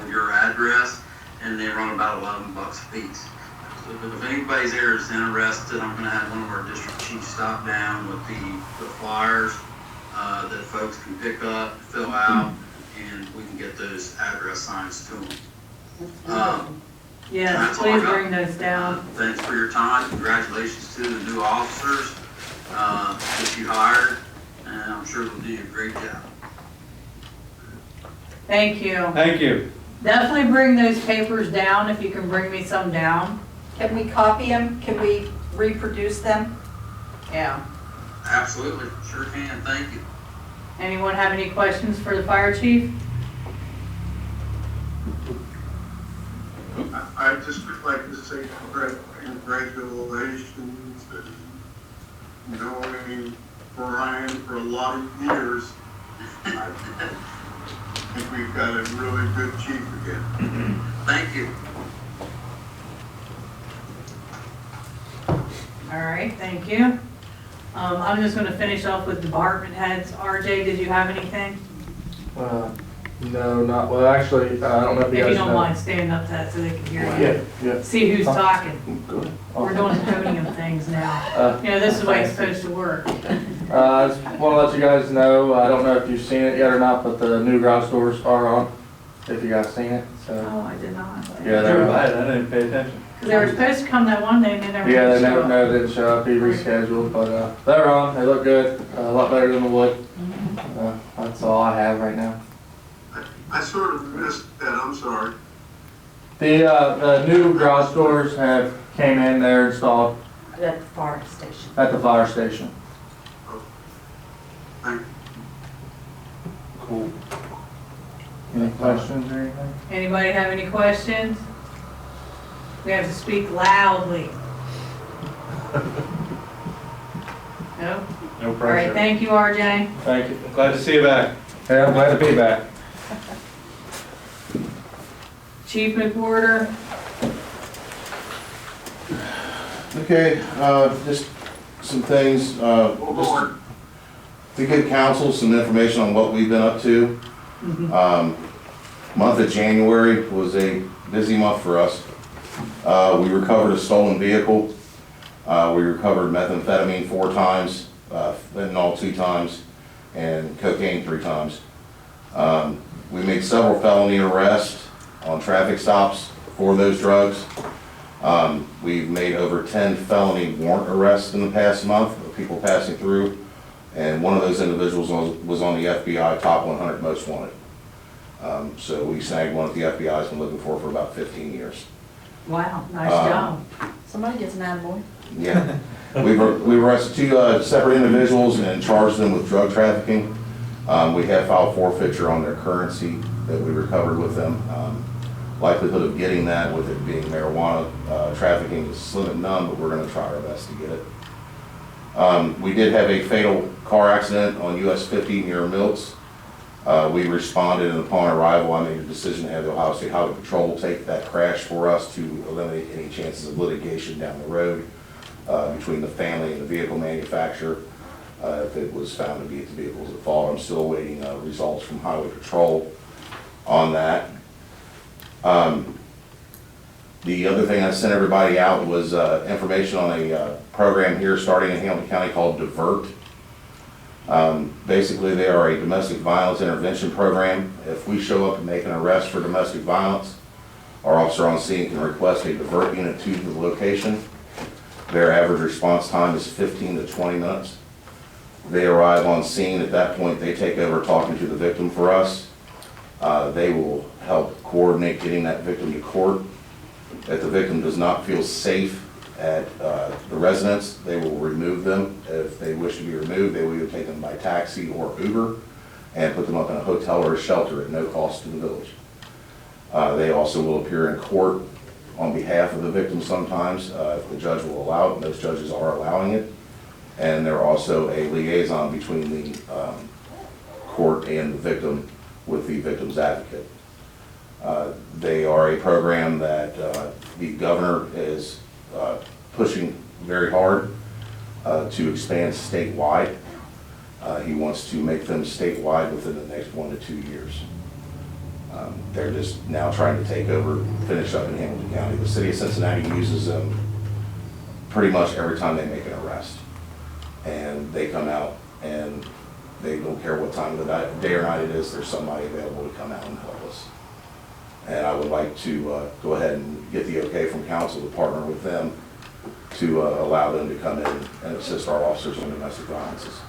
your address, and they run about $11 a piece. So if anybody's there is interested, I'm going to have one of our district chiefs stop down with the flyers that folks can pick up, fill out, and we can get those address signs to them. Yes, please bring those down. Thanks for your time. Congratulations to the new officers that you hired, and I'm sure they'll do a great job. Thank you. Thank you. Definitely bring those papers down if you can bring me some down. Can we copy them? Can we reproduce them? Yeah. Absolutely, sure can. Thank you. Anyone have any questions for the fire chief? I'd just like to say congratulations, and knowing Brien for a lot of years, I think we've got a really good chief again. Thank you. All right, thank you. I'm just going to finish off with department heads. RJ, did you have anything? No, not, well, actually, I don't know if you If guys you know. don't mind standing up to that so they can hear you. Yeah. See who's talking. Good. We're doing podium things now. This is the way it's supposed to work. I just want to let you guys know, I don't know if you've seen it yet or not, but the new garage doors are on. if you guys seen it, so. Oh, I did not. Yeah, I drove by it, I didn't pay attention. Because they were supposed to come that one day and they never. Yeah, they did show never, up. no, didn't show up, he rescheduled, but, they're on, they look good, a lot better than the wood. That's all I have right now. I sort of missed that, I'm sorry. The new garage doors have came in, they're installed At the fire station. at the fire station. Thank you. Cool. Any questions or anything? Anybody have any questions? We have to speak loudly. No? No All right, pressure. thank you, RJ. Thank you. Glad to see you back. Yeah, I'm glad to be back. Chief McWhorter. Okay, just some things, just to give council some information on what we've been up to. Month of January was a busy month for us. We recovered a stolen vehicle. We recovered methamphetamine 4 times, fentanyl 2 times, and cocaine 3 times. We made several felony arrests on traffic stops for those drugs. We've made over 10 felony warrant arrests in the past month of people passing through, and one of those individuals was on the FBI top 100 most wanted. So we snagged one that the FBI's been looking for about 15 years. Wow, nice job. Somebody gets an attaboy. Yeah. We arrested 2 separate individuals and charged them with drug trafficking. We have filed forfeiture on their currency that we recovered with them. Likelihood of getting that with it being marijuana trafficking is slim and none, but we're going to try our best to get it. We did have a fatal car accident on US 50 near Mills. We responded, and upon arrival, I made a decision to have the Ohio State Highway Patrol take that crash for us to eliminate any chances of litigation down the road between the family and the vehicle manufacturer. If it was found to be the vehicles at fault, I'm still awaiting results from Highway Patrol on that. The other thing I sent everybody out was information on a program here starting in Hamilton County called Divert. Basically, they are a domestic violence intervention program. If we show up and make an arrest for domestic violence, our officer on scene can request a divert unit to the location. Their average response time is 15 to 20 minutes. They arrive on scene. At that point, they take over talking to the victim for us. They will help coordinate getting that victim to court. If the victim does not feel safe at the residence, they will remove them. If they wish to be removed, they will either take them by taxi or Uber and put them up in a hotel or a shelter at no cost to the village. They also will appear in court on behalf of the victim sometimes, if the judge will allow it, and those judges are allowing it. And they're also a liaison between the court and the victim with the victim's advocate. They are a program that the governor is pushing very hard to expand statewide. He wants to make them statewide within the next 1 to 2 years. They're just now trying to take over, finish up in Hamilton County. The city of Cincinnati uses them pretty much every time they make an arrest. And they come out and they don't care what time of the day or night it is, there's somebody available to come out and help us. And I would like to go ahead and get the okay from council to partner with them to allow them to come in and assist our officers on domestic violences.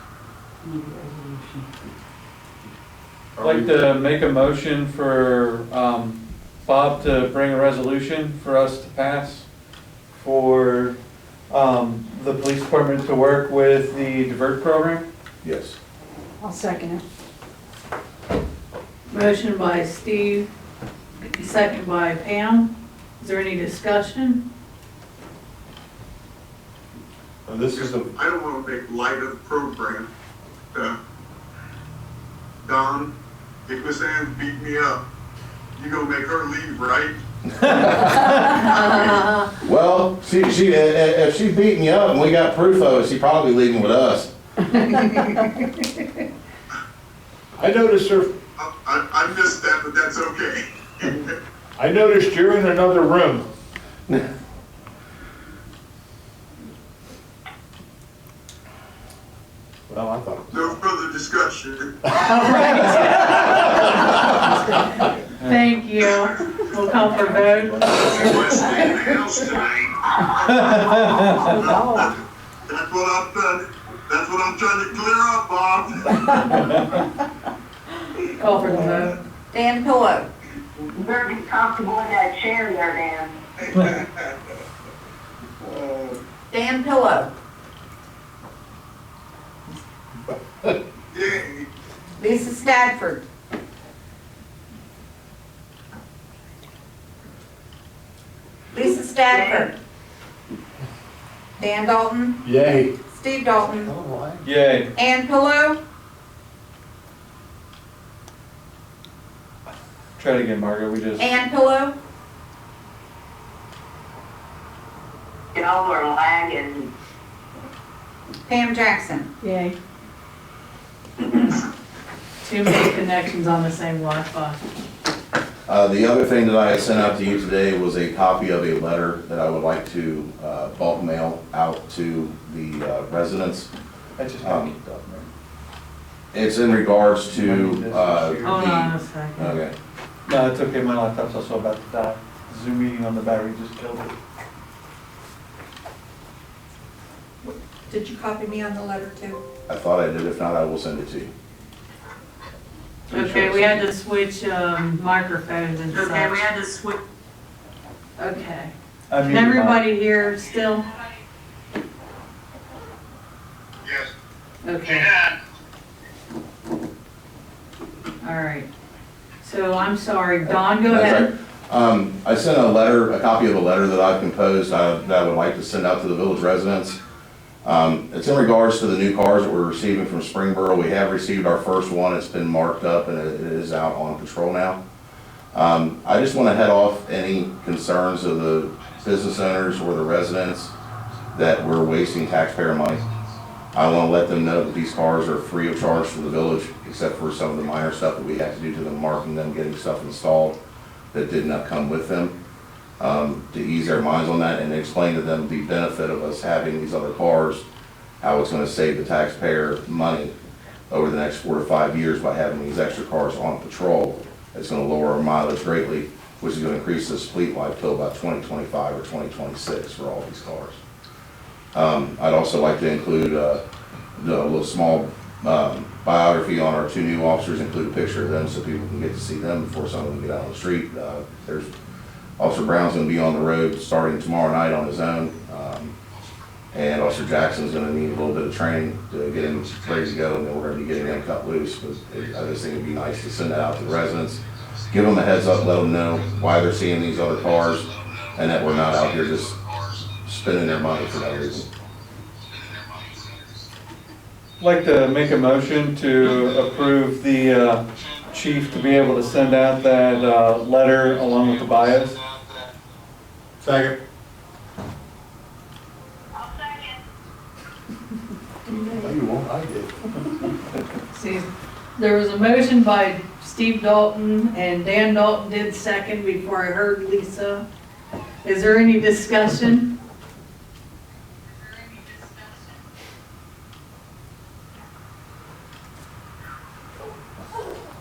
I'd like to make a motion for Bob to bring a resolution for us to pass for the police department to work with the Divert program. Yes. I'll second it. Motion by Steve, second by Pam. Is there any discussion? This is the, I don't want to make light of the program. Don, if Miss Ann beat me up, you gonna make her leave, right? Well, if she's beating you up and we got proof of it, she's probably leaving with us. I noticed her, I missed that, but that's okay. I noticed you're in another room. Well, I thought. No further discussion. Thank Thank you. We'll call for vote. You want to stay in the house tonight? That's what I'm trying to clear up, Bob. Call for the vote. Dan Pillow. You better be comfortable in that chair there, Dan. Dan Pillow. Yay. Lisa Stafford. Lisa Stafford. Dan Dalton. Yay. Steve Dalton. Yay. Ann Pillow. Try it again, Margaret, we just. Ann Pillow. Y'all are lagging. Pam Jackson. Yay. Too many connections on the same Wi-Fi. The other thing that I had sent out to you today was a copy of a letter that I would like to bulk mail out to the residents. I just got kicked off, It's in regards to Hold on a second. okay. No, it's okay, my laptop's also about to die. Zoom meeting on the battery just killed it. Did you copy me on the letter too? I thought I did. If not, I will send it to you. Okay, we had to switch microphones and such. Okay, we had to switch. Okay. I Can muted mine. everybody hear still? Yes. Okay, all right. So I'm sorry, Don, go That's ahead. right. I sent a letter, a copy of a letter that I've composed that I would like to send out to the village residents. It's in regards to the new cars that we're receiving from Springboro. We have received our first one. It's been marked up and it is out on patrol now. I just want to head off any concerns of the business owners or the residents that we're wasting taxpayer money. I want to let them know that these cars are free of charge for the village, except for some of the minor stuff that we have to do to them, marking them, getting stuff installed that did not come with them. To ease their minds on that and explain to them the benefit of us having these other cars, how it's going to save the taxpayer money over the next 4 to 5 years by having these extra cars on patrol. It's going to lower our mileage greatly, which is going to increase this fleet life till about 2025 or 2026 for all these cars. I'd also like to include a little small biography on our 2 new officers, include a picture of them so people can get to see them before some of them get out on the street. Officer Brown's going to be on the road starting tomorrow night on his own. And Officer Jackson's going to need a little bit of training to get him ready to go, and then we're going to be getting him cut loose. But I just think it'd be nice to send that out to the residents, give them a heads up, let them know why they're seeing these other cars, and that we're not out here just spending their money for no reason. I'd like to make a motion to approve the chief to be able to send out that letter along with the bios. Second. No, you won't, I did. See, there was a motion by Steve Dalton and Dan Dalton did second before I heard Lisa. Is there any discussion?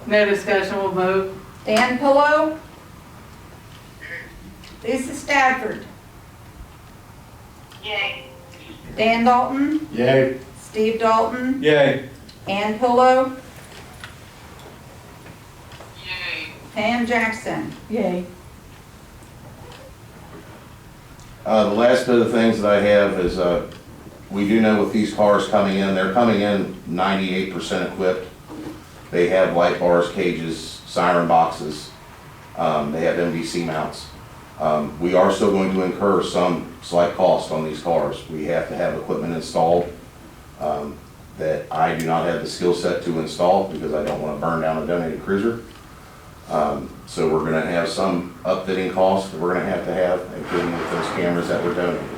No discussion, we'll vote. Dan Pillow. Lisa Stafford. Yay. Dan Dalton. Yay. Steve Dalton. Yay. Ann Pillow. Yay. Pam Jackson. Yay. The last bit of things that I have is we do know with these cars coming in, they're coming in 98% equipped. They have light bars, cages, siren boxes. They have MVC mounts. We are still going to incur some slight cost on these cars. We have to have equipment installed that I do not have the skill set to install because I don't want to burn down a donated cruiser. So we're going to have some upfitting costs that we're going to have, including with those cameras that we're donating.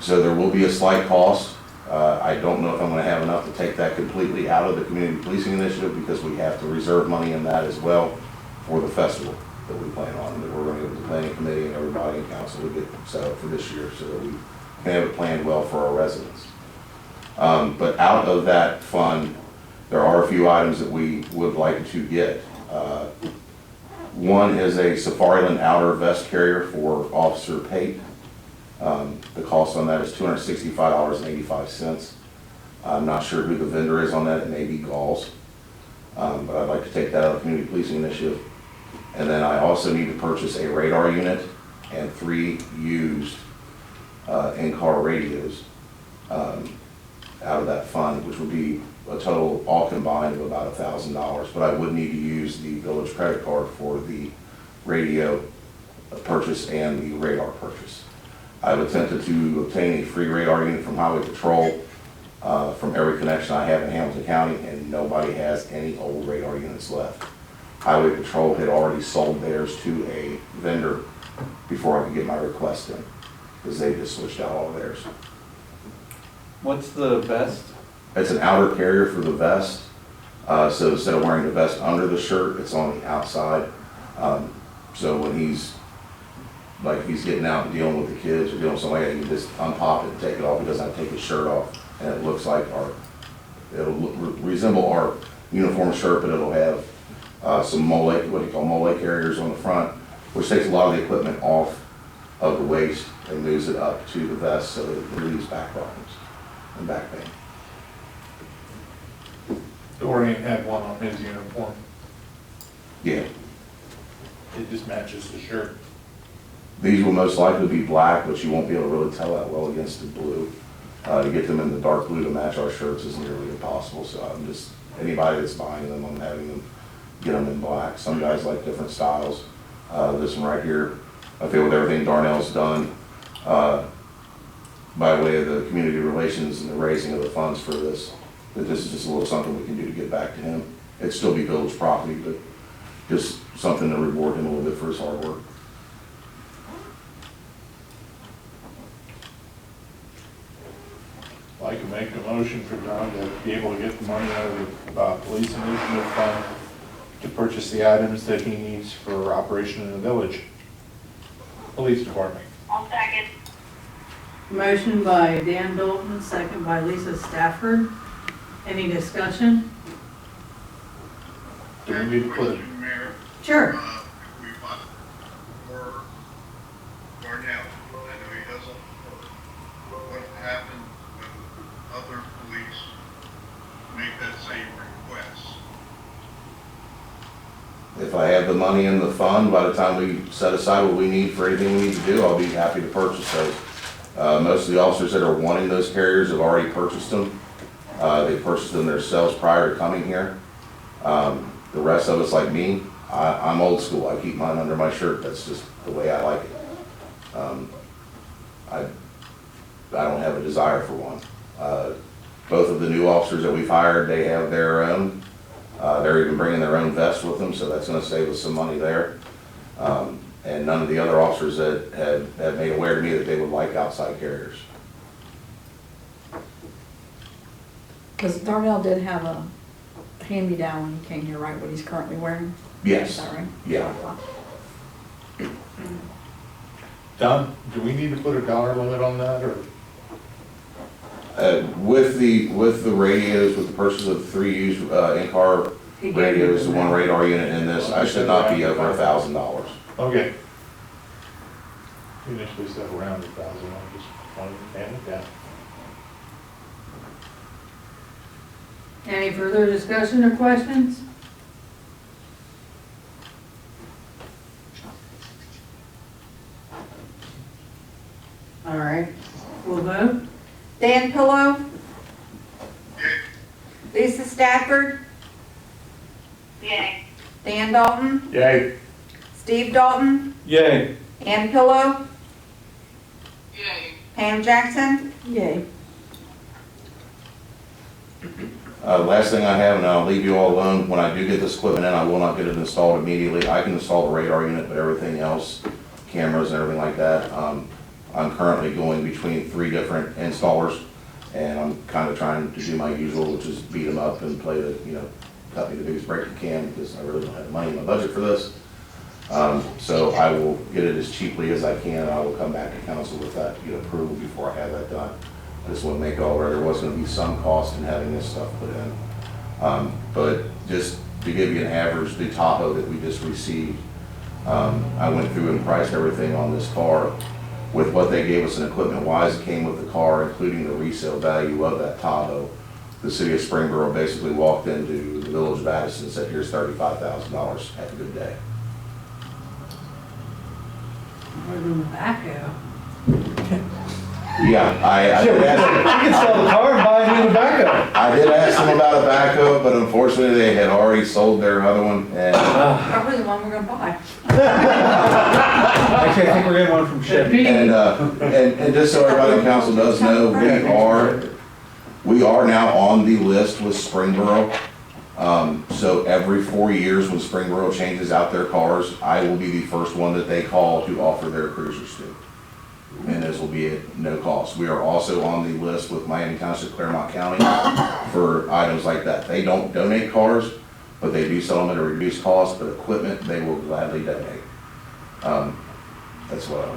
So there will be a slight cost. I don't know if I'm going to have enough to take that completely out of the community policing initiative because we have to reserve money in that as well for the festival that we plan on, that we're going to go to the planning committee and everybody in council to get set up for this year so that we can have it planned well for our residents. But out of that fund, there are a few items that we would like to get. One is a Safariland outer vest carrier for Officer Pate. The cost on that is $265.85. I'm not sure who the vendor is on that, it may be Galls. But I'd like to take that out of the community policing initiative. And then I also need to purchase a radar unit and 3 used in-car radios out of that fund, which would be a total all combined of about $1,000. But I would need to use the village credit card for the radio purchase and the radar purchase. I've attempted to obtain a free radar unit from Highway Patrol from every connection I have in Hamilton County, and nobody has any old radar units left. Highway Patrol had already sold theirs to a vendor before I could get my request in, because they just switched out all of theirs. What's the vest? It's an outer carrier for the vest. So instead of wearing the vest under the shirt, it's on the outside. So when he's, like if he's getting out and dealing with the kids or dealing with somebody, he can just unpop it and take it off. He doesn't have to take his shirt off. And it looks like resemble our uniform shirt, but it'll have some mole, what you call mole carriers on the front, which takes a lot of the equipment off of the waist and moves it up to the vest so that it relieves back problems and back pain. Dorian had one on his uniform. Yeah. It just matches the shirt. These will most likely be black, but you won't be able to really tell that well against the blue. To get them in the dark blue to match our shirts is nearly impossible. So I'm just, anybody that's buying them, I'm having them get them in black. Some guys like different styles. This one right here, I feel with everything Darnell's done by way of the community relations and the raising of the funds for this, that this is just a little something we can do to get back to him. It'd still be village property, but just something to reward him a little bit for his hard work. I can make a motion for John to be able to get the money out of the police initiative fund to purchase the items that he needs for operation in the village. Police department. I'll second. Motion by Dan Dalton, second by Lisa Stafford. Any discussion? Do we need to put it? Sure. We bought for Darnell. I know he doesn't work. What happened when other police make that same request? If I have the money in the fund, by the time we set aside what we need for anything we need to do, I'll be happy to purchase those. Most of the officers that are wanting those carriers have already purchased them. They purchased them themselves prior to coming here. The rest of us, like me, I'm old school. I keep mine under my shirt. That's just the way I like it. I don't have a desire for one. Both of the new officers that we've hired, they have their own. They're even bringing their own vest with them, so that's going to save us some money there. And none of the other officers that have made aware to me that they would like outside carriers. Because Darnell did have a hand-me-down when he came here, right, what he's currently wearing? Yes. Is that right? Yeah. Don, do we need to put a dollar limit on that, or? With the radios, with the purchase of 3 used in-car radios, the 1 radar unit in this, I should not be over $1,000. Okay. You initially said around 1,000, I just wanted to hand it down. Any further discussion or questions? All right, we'll vote. Dan Pillow, Yay. Lisa Stafford, Yay. Dan Dalton, Yay. Steve Dalton, Yay. Ann Pillow, Yay. Pam Jackson. Yay. Last thing I have, and I'll leave you all alone, when I do get this equipment in, I will not get it installed immediately. I can install the radar unit, but everything else, cameras and everything like that, I'm currently going between 3 different installers, and I'm kind of trying to do my usual, which is beat them up and play the, cut me the biggest break you can, because I really don't have money in my budget for this. So I will get it as cheaply as I can, and I will come back to council with that, get approval before I have that done. I just want to make all right, there was going to be some cost in having this stuff put in. But just to give you an average, the Tahoe that we just received, I went through and priced everything on this car with what they gave us in equipment-wise. It came with the car, including the resale value of that Tahoe. The city of Springboro basically walked into the village of Addyston and said, here's $35,000, have a good day. More than the backhoe. Yeah, I did ask them. You can sell the car and buy a new backhoe. I did ask them about a backhoe, but unfortunately they had already sold their other one, and Probably the one we're gonna buy. Actually, I think we're getting one from Chevy. and just so everybody on council does know, we are now on the list with Springboro. So every 4 years when Springboro changes out their cars, I will be the first one that they call to offer their cruisers to. And this will be at no cost. We are also on the list with Miami Township, Claremont County for items like that. They don't donate cars, but they do sell them at a reduced cost, but equipment they will gladly donate. That's what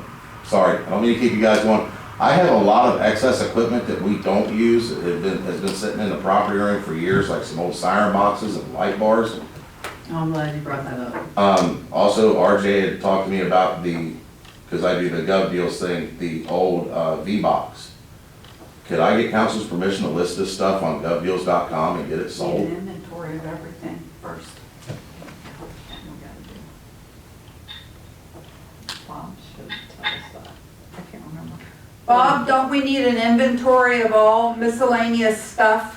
sorry, I don't mean to keep you guys going. I have a lot of excess equipment that we don't use, that has been sitting in the property room for years, like some old siren boxes and light bars. I'm glad you brought that up. Also, RJ had talked to me about because I do the Gov Deals thing, the old V-Box. Could I get council's permission to list this stuff on govdeals.com and get it Need sold? an inventory of everything first. Bob should tell us that. I can't remember. Bob, don't we need an inventory of all miscellaneous stuff?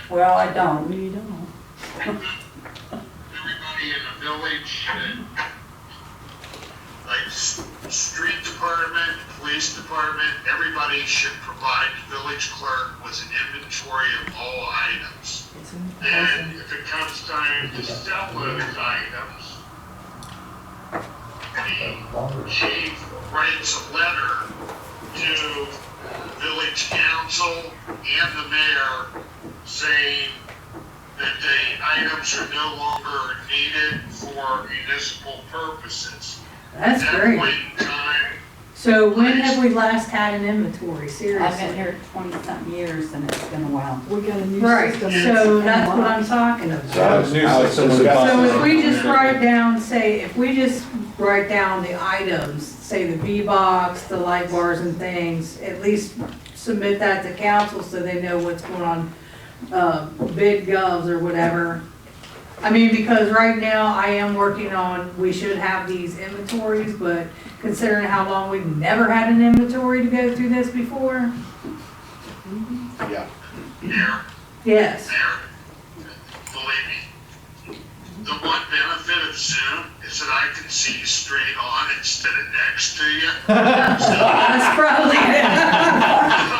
Well, I don't. We don't. Everybody in the village should, like street department, police department, everybody should provide the village clerk with an inventory of all items. And if it comes time to sell those items, the chief writes a letter to village council and the mayor saying that the items are no longer needed for municipal purposes. That's At that great. point in time, So when have we last had an inventory, I've seriously? been here 20-something years and it's been a while. We got a new Right, system. so that's what I'm talking about. New system was So if we just write down, the items, say the V-Box, the light bars and things, at least submit that to council so they know what's going on, bid govs or whatever. I mean, because right now I am working on, we should have these inventories, but considering how long we've never had an inventory to go through this before. Yeah. Mayor, Yes. believe me, the one benefit of Zoom is that I can see you straight on instead of next to you. That's probably it.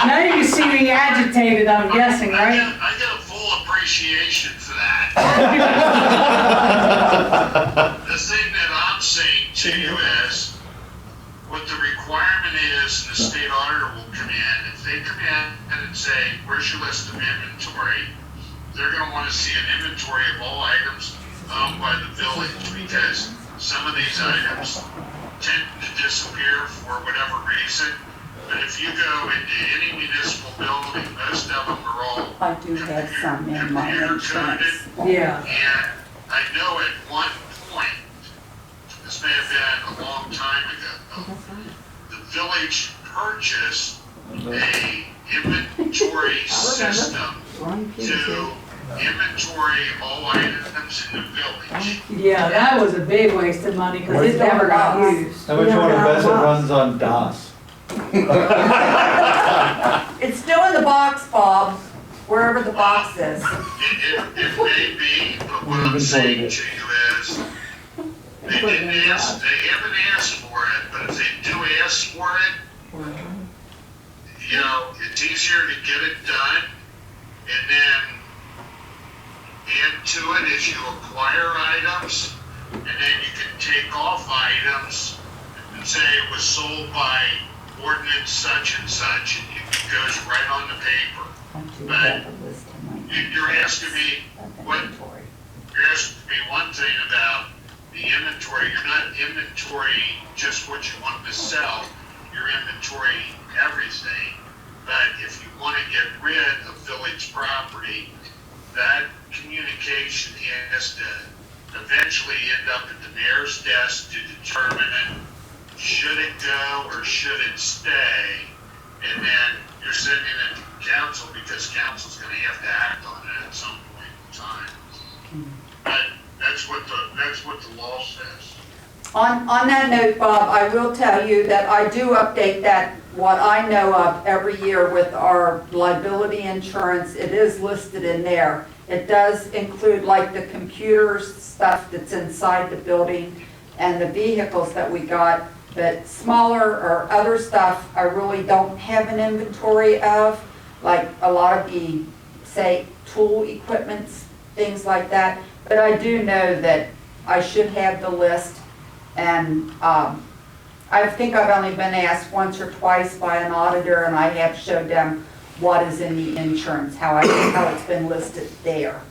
Now you can see me agitated, I'm guessing, right? I get a full appreciation for that. The thing that I'm saying to you is, what the requirement is, and the state auditor will come in, if they come in and say, where's your list of inventory? They're gonna wanna see an inventory of all items owned by the village, because some of these items tend to disappear for whatever reason. But if you go into any municipal building, most of them are all I do have some in my computer insurance. coded. Yeah. And I know at one point, this may have been a long time ago, the village purchased a inventory system to inventory all items in the village. Yeah, that was a big waste of money because it never got used. How much you want to invest it runs on DOS? It's still in the box, Bob, wherever the box is. It may be, but what I'm saying to you is, they haven't asked for it, but if they do ask for it, you know, it's easier to get it done, and then add to it as you acquire items, and then you can take off items and say it was sold by ordinance such and such, and it goes right on the paper. But you're asking me you're asking me one thing about the inventory. You're not inventorying just what you want to sell. You're inventorying everything. But if you want to get rid of village property, that communication has to eventually end up at the mayor's desk to determine should it go or should it stay? And then you're sending it to council because council's gonna have to act on it at some point in time. That's what the law says. On that note, Bob, I will tell you that I do update that, what I know of, every year with our liability insurance. It is listed in there. It does include like the computers, stuff that's inside the building, and the vehicles that we got. But smaller or other stuff, I really don't have an inventory of, like a lot of the, say, tool equipments, things like that. But I do know that I should have the list, and I think I've only been asked once or twice by an auditor, and I have showed them what is in the insurance, how it's been listed there.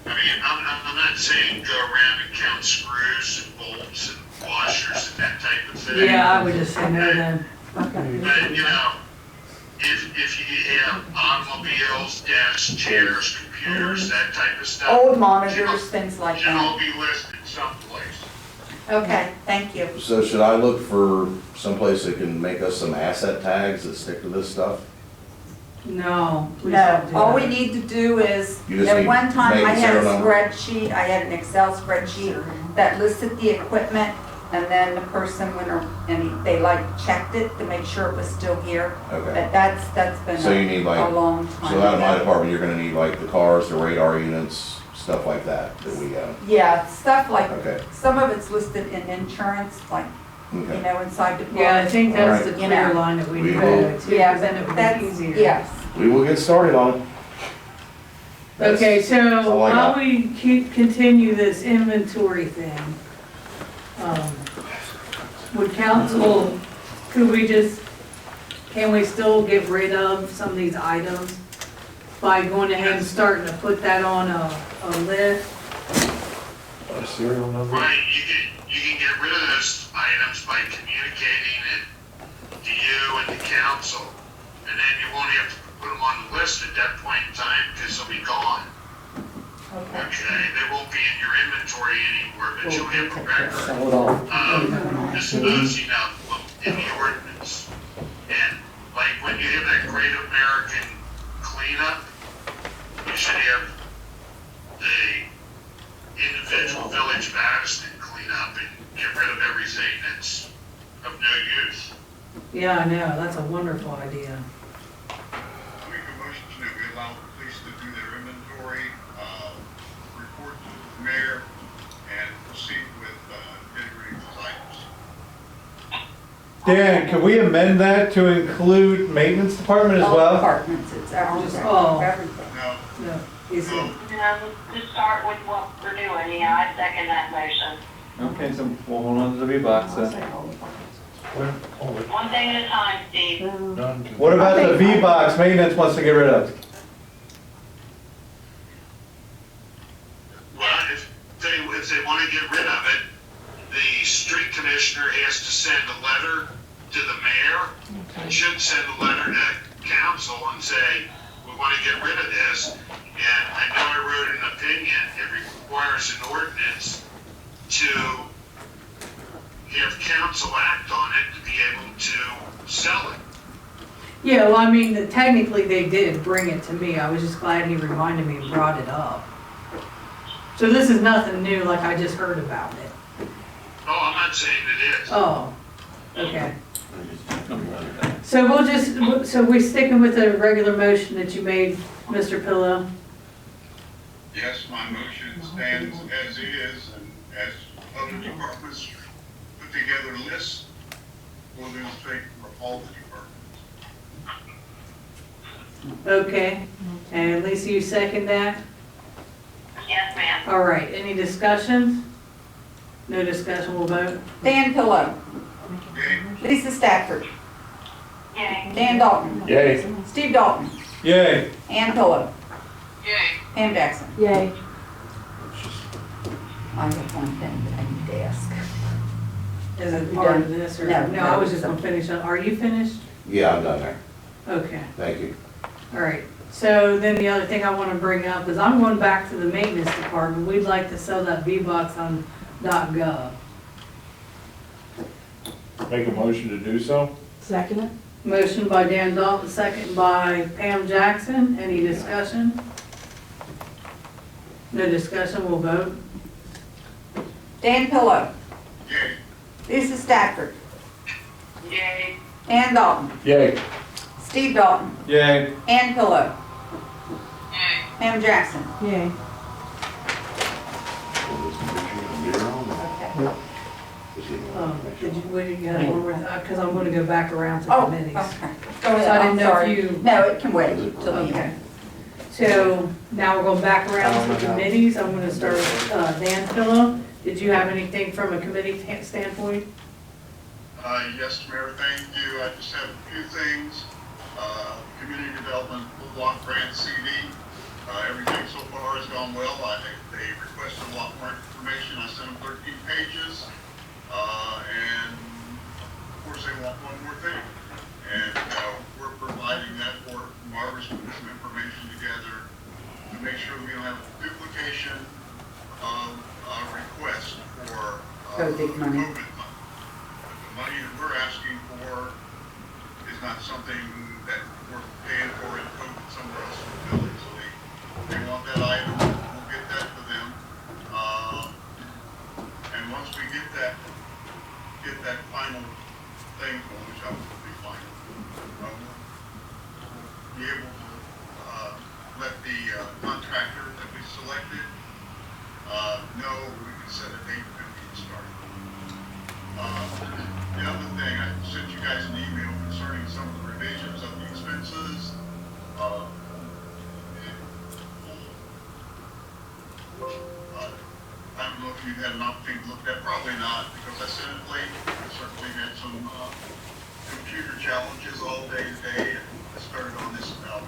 I mean, I'm not saying go around and count screws and bolts and washers and that type of thing. Yeah, I would just say no then. But, you know, if you have automobiles, desks, chairs, computers, that type of stuff. Old monitors, things like Should all that. be listed someplace. Okay, thank you. So should I look for someplace that can make us some asset tags that stick to this stuff? No, please No, don't do all we that. need to do is, You just at need one time, name I and had a serial number? spreadsheet, I had an Excel spreadsheet that listed the equipment, and then the person went and they like checked it to make sure it was still here. Okay. But that's been So you need a like, long time. so out of my ago. department, you're gonna need like the cars, the radar units, stuff like that we have. Yeah, stuff like, Okay. some of it's listed in insurance, like, you Okay. know, inside the. Yeah, I think that's the Alright. clear line that we We need will- to go to, Yeah, because then it would that's, be easier. yes. We will get started on it. That's- Okay, that's so all I while got. we continue this inventory thing, would council, can we still get rid of some of these items by going ahead and starting to put that on a list? A serial number? Right, you can get rid of those items by communicating it to you and the council. And then you won't have to put them on the list at that point in time because they'll be gone. Okay, they won't be in your inventory anymore, but you'll have a record disposing of them in the ordinance. And like when you have that Great American cleanup, you should have the individual village of Addyston clean up and get rid of everything that's of no use. Yeah, I know, that's a wonderful idea. I make a motion that we allow the police to do their inventory, report to the mayor, and proceed with, getting rid of those items. Dan, can we amend that to include maintenance department as All well? departments, it's everything, Oh. everything. Now, No, he said, To start with what we're doing, yeah, I second that motion. Okay, so we'll hold on to the V-Box then. One thing at a time, Steve. What about the V-Box maintenance wants to get rid of? Well, if they want to get rid of it, the street commissioner has to send a letter to the mayor. Should send a letter to council and say, we want to get rid of this. And I know I wrote an opinion, it requires an ordinance to have council act on it to be able to sell it. yeah, well, I mean, technically they did bring it to me, I was just glad he reminded me and brought it up. So this is nothing new, like I just heard about it. Oh, I'm not saying it is. Oh, okay. So we'll just, so we're sticking with the regular motion that you made, Mr. Pillow? yes, my motion stands as is, and as other departments put together lists, we'll do the same for all the departments. Okay, and Lisa, you second that? Yes, ma'am. All right, any discussion? No discussion, we'll vote. Dan Pillow, Okay? Lisa Stafford, Yay. Dan Dalton, Yay. Steve Dalton, Yay. Ann Pillow, Yay. Pam Jackson. Yay. I have one thing that I need to ask. Is it part of this, or? No, No, I was just gonna finish up. Are you finished? Yeah, I'm done there. Okay, Thank you. all right. So then the other thing I want to bring up is I'm going back to the maintenance department. We'd like to sell that V-Box on .gov. Make a motion to do so? Second it? Motion by Dan Dalton, second by Pam Jackson. Any discussion? No discussion, we'll vote. Dan Pillow. Yay. Lisa Stafford. Yay. Dan Dalton. Yay. Steve Dalton. Yay. Ann Pillow. Yay. Pam Jackson. Yay. Did you, what did you got one more, because I'm going to go back around to Oh, committees. okay. So I didn't know if you. No, it can wait till the Okay. end. So now we're going back around to committees. I'm going to start with Dan Pillow. Did you have anything from a committee standpoint? Yes, Mayor, thank you. I just have a few things. Community Development Block Grant CD. Everything so far has gone well. They requested a lot more information. I sent them 13 pages. And of course they want one more thing. And we're providing that for Margret's putting some information together to make sure we don't have a duplication of requests for COVID money. COVID money. The money that we're asking for is not something that we're paying for in COVID somewhere else in the building. So they want that item. We'll get that for them. And once we get that final thing going, which I will be final, we'll be able to let the contractor that we selected know we can set a date for him to start. The other thing, I sent you guys an email concerning some of the revisions of the expenses. I don't know if you've had an opportunity to look at that, probably not, because I sent it late. I certainly had some computer challenges all day today. I started on this about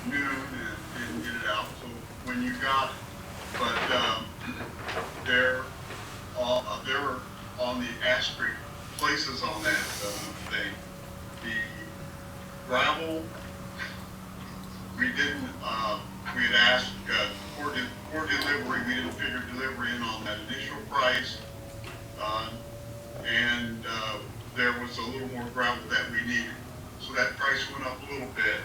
noon and didn't get it out, so when you got it. But they're on the asterisk places on that thing. The gravel, we didn't, we had asked for delivery, we didn't figure delivery in on that initial price. And there was a little more gravel that we needed. So that price went up a little bit.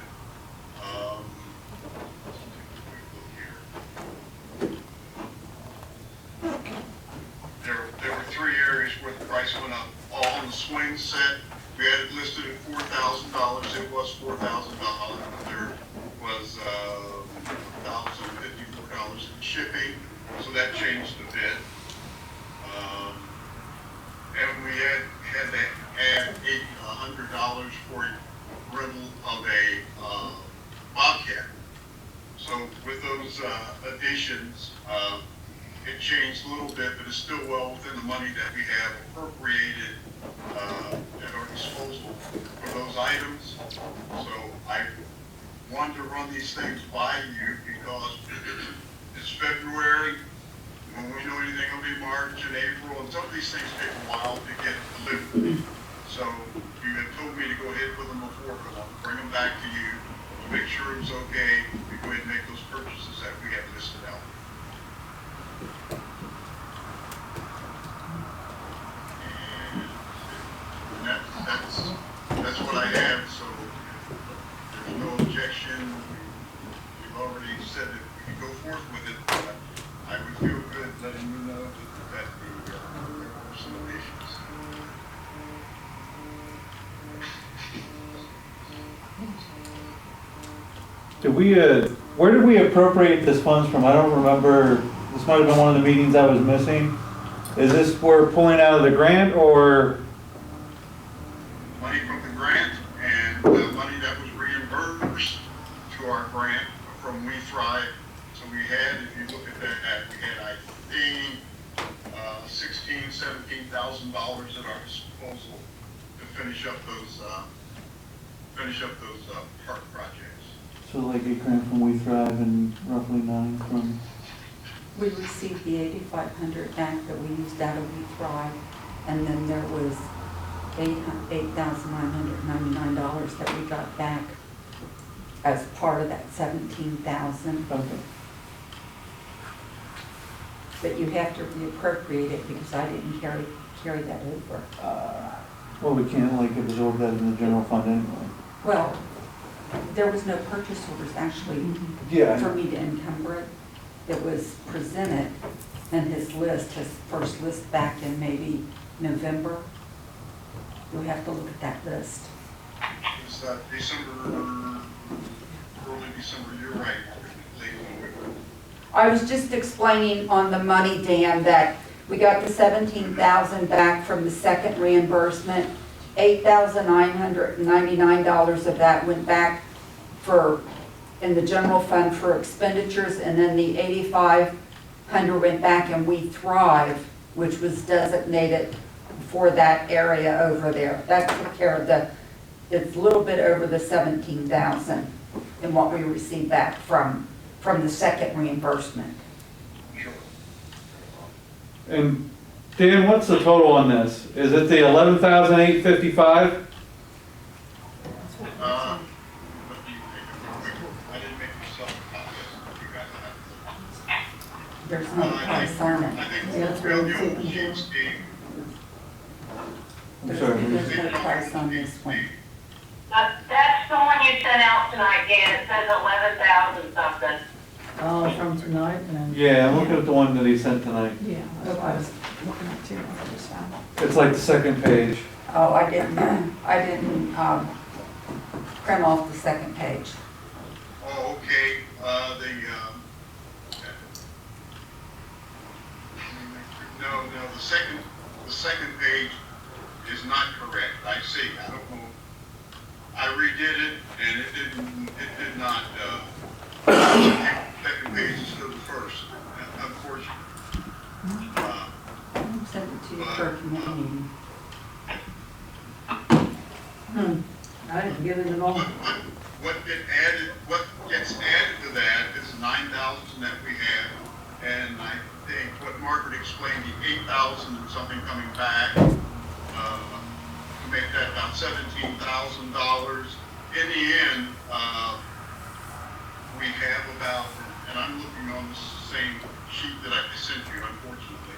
There were three areas where the price went up. All on the swing set, we had it listed at $4,000. It was $4,000. There was $1,054 in shipping, so that changed a bit. And we had to add $100 for rental of a Bobcat. So with those additions, it changed a little bit, but it's still well within the money that we have appropriated at our disposal for those items. So I wanted to run these things by you because it's February. When we know anything, it'll be March and April, and some of these things take a while to get delivered. So you had told me to go ahead with them before, because I'll bring them back to you to make sure it was okay. We go ahead and make those purchases that we have listed out. And that's what I have. So there's no objection. We've already said that we can go forth with it. But I would feel good letting you know that there were some additions. Did we, where did we appropriate this funds from? I don't remember. This might have been one of the meetings I was missing. Is this we're pulling out of the grant or? Money from the grant and the money that was reimbursed to our grant from We Thrive. So we had, if you look at that, we had, I think, $16,000, $17,000 at our disposal to finish up those park projects. So like a grant from We Thrive and roughly 9 from? We received the $8,500 back that we used out of We Thrive, and then there was $8,999 that we got back as part of that 17,000. Okay. But you have to reappropriate it because I didn't carry that over. Well, we can't like absorb that in the general fund anyway. Well, there was no purchase orders actually Yeah. for me to encumber it. It was presented in his list, his first list back in maybe November. You'll have to look at that list. It's December, early December, you're right. Late November. I was just explaining on the money, Dan, that we got the 17,000 back from the second reimbursement. $8,999 of that went back in the general fund for expenditures, and then the 8,500 went back in We Thrive, which was designated for that area over there. That took care of it's a little bit over the 17,000 in what we received back from the second reimbursement. And Dan, what's the total on this? Is it the 11,855? Let me take a quick look. I didn't make myself a copy. You guys have to. There's no price on it. I think the old sheets, Steve. I'm sorry. There's no price on this one. That's the one you sent out tonight, Dan. It says 11,000 something. Oh, from tonight and. Yeah, I'm looking at the one that he sent tonight. Yeah, that's what I was looking at too, I just found it. It's like the second page. Oh, I didn't print off the second page. Oh, okay, no, the second page is not correct. I see, I don't know. I redid it and it did not, second page is still the first, unfortunately. Send it to you for a committee meeting. I didn't get it at all. What gets added to that is 9,000 that we have, and I think what Margret explained, the 8,000 and something coming back, to make that about $17,000. In the end, we have about, and I'm looking on the same sheet that I sent you, unfortunately.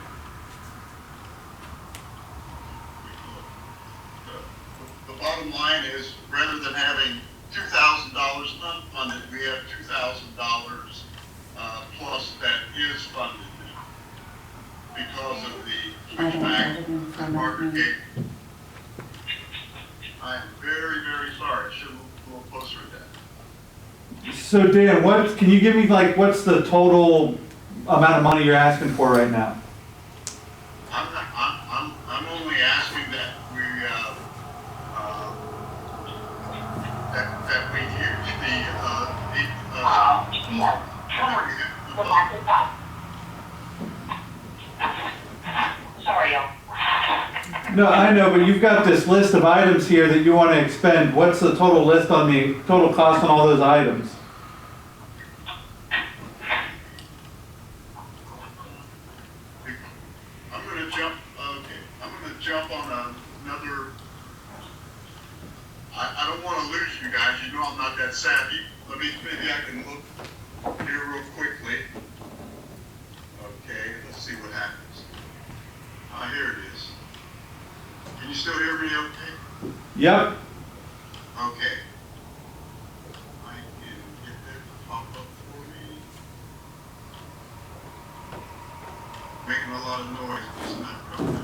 The bottom line is, rather than having $2,000 unfunded, we have $2,000 plus that is funded because of the pushback that Margret gave. I am very, very sorry. I should have looked a little closer at that. So Dan, can you give me like, what's the total amount of money you're asking for right now? I'm only asking that we, that we use Sorry, y'all. No, I know, but you've got this list of items here that you want to expend. What's the total list on the total cost on all those items? I'm gonna jump on another, I don't wanna lose you guys, you know I'm not that savvy. Maybe I can look here real quickly. Okay, let's see what happens. Here it is. Can you still hear me okay? Yep. Okay. I can get that to pop up for me. Making a lot of noise, but it's not coming up.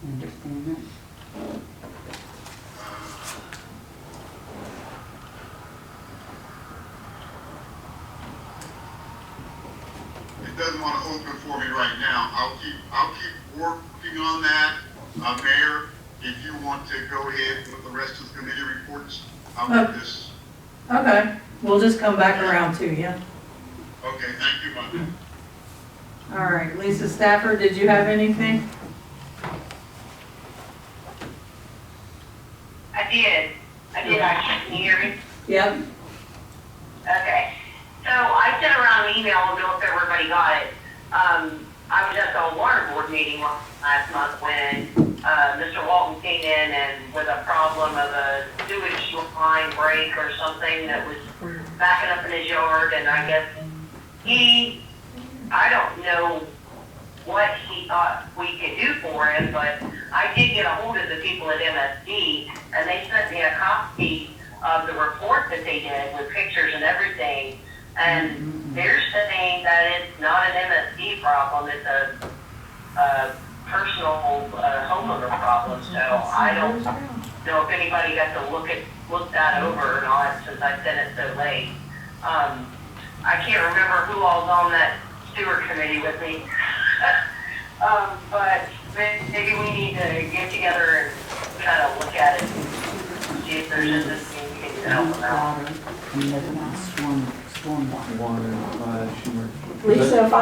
Understand that? It doesn't want to open for me right now. I'll keep working on that. Mayor, if you want to go ahead with the rest of the committee reports, I'll get this. Okay, we'll just come back around to you. Okay, thank you, Monday. All right, Lisa Stafford, did you have anything? I did actually. Can you hear me? Yep. Okay. So I sent around an email, I don't know if everybody got it. I was at the water board meeting last month when, Mr. Walton came in and with a problem of a sewage line break or something that was backing up in his yard, and I guess I don't know what he thought we could do for him, but I did get a hold of the people at MSD, and they sent me a copy of the report that they did with pictures and everything, and they're saying that it's not an MSD problem, it's a personal homeowner problem, so I don't know if anybody got to look that over or not, since I sent it so late. I can't remember who all's on that sewer committee with me. But maybe we need to get together and kind of look at it, see if there's anything we can do to help them out. Lisa, if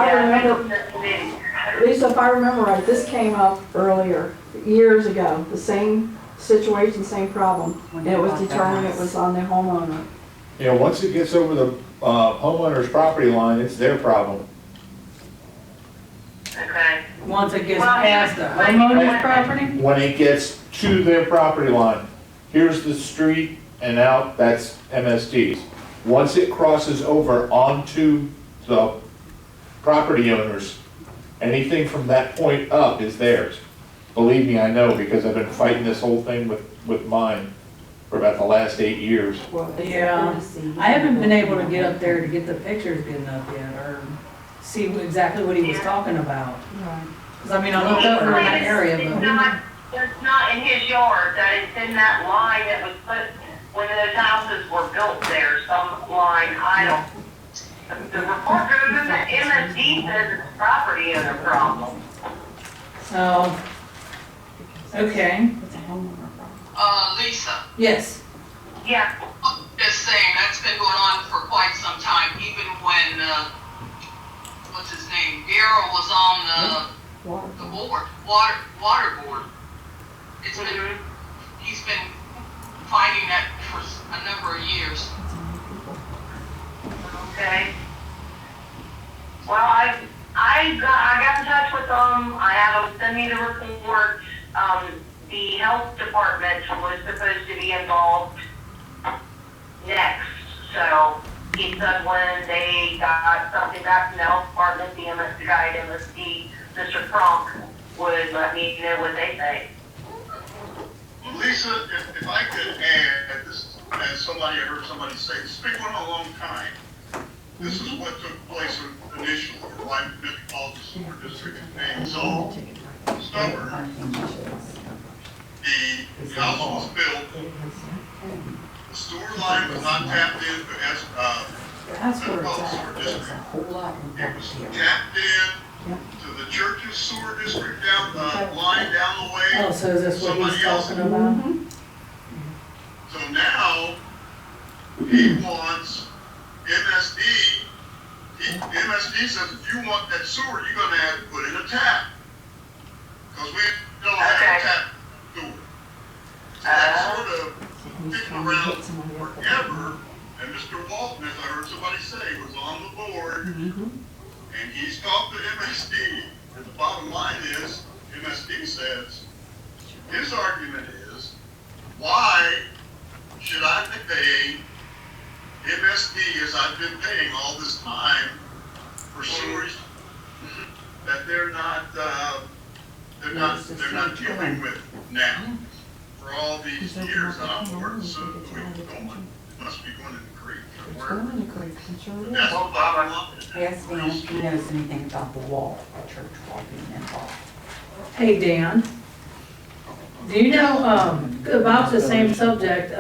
I remember right, this came up earlier, years ago, the same situation, same problem, and it was determined it was on the homeowner. Yeah, once it gets over the homeowner's property line, it's their problem. Okay. Once it gets past the homeowner's property? When it gets to their property line, here's the street and out, that's MSD's. Once it crosses over onto the property owners, anything from that point up is theirs. Believe me, I know, because I've been fighting this whole thing with mine for about the llast 8 years. Yeah, I haven't been able to get up there to get the pictures good enough yet, or see exactly what he was talking about. Because I mean, I looked over in that area, but. It's not in his yard, that it's in that line that was put when those houses were built there, some line, I don't. The report goes in the MSD says it's property owner problem. Oh, okay. Lisa, Yes. Yeah. just saying, that's been going on for quite some time, even when, what's his name, Mear was on the board, water board. It's been, he's been fighting that for a number of years. Okay. Well, I got in touch with them. I had them send me the report. The health department was supposed to be involved next. So he said when they got something back from the health department, the guy at MSD, Mr. Kronk, would let me know what they think. Lisa, if I could add, this, as somebody, I heard somebody say, it's been going on a long time. This is what took place initially, why Metropolitan Sewer District is being so stubborn. The house was built, the sewer line was not tapped in for Metropolitan Sewer District. It was tapped in to the church's sewer district line down the way. Oh, so is this what he's talking about? So now, he wants MSD, MSD says if you want that sewer, you're gonna have to put in a tap. Cause we don't have a tap sewer. So that's sort of kicking around forever, and Mr. Walton, as I heard somebody say, was on the board, and he's talked to MSD, and the bottom line is, MSD says, his argument is, why should I be paying MSD as I've been paying all this time for sewers that they're not dealing with now? For all these years, I don't know where the sewer was going. It must be going in the creek. That's what bottom line. Ask Dan if he knows anything about the wall, the church wall being involved. Hey, Dan. Do you know, about the same subject,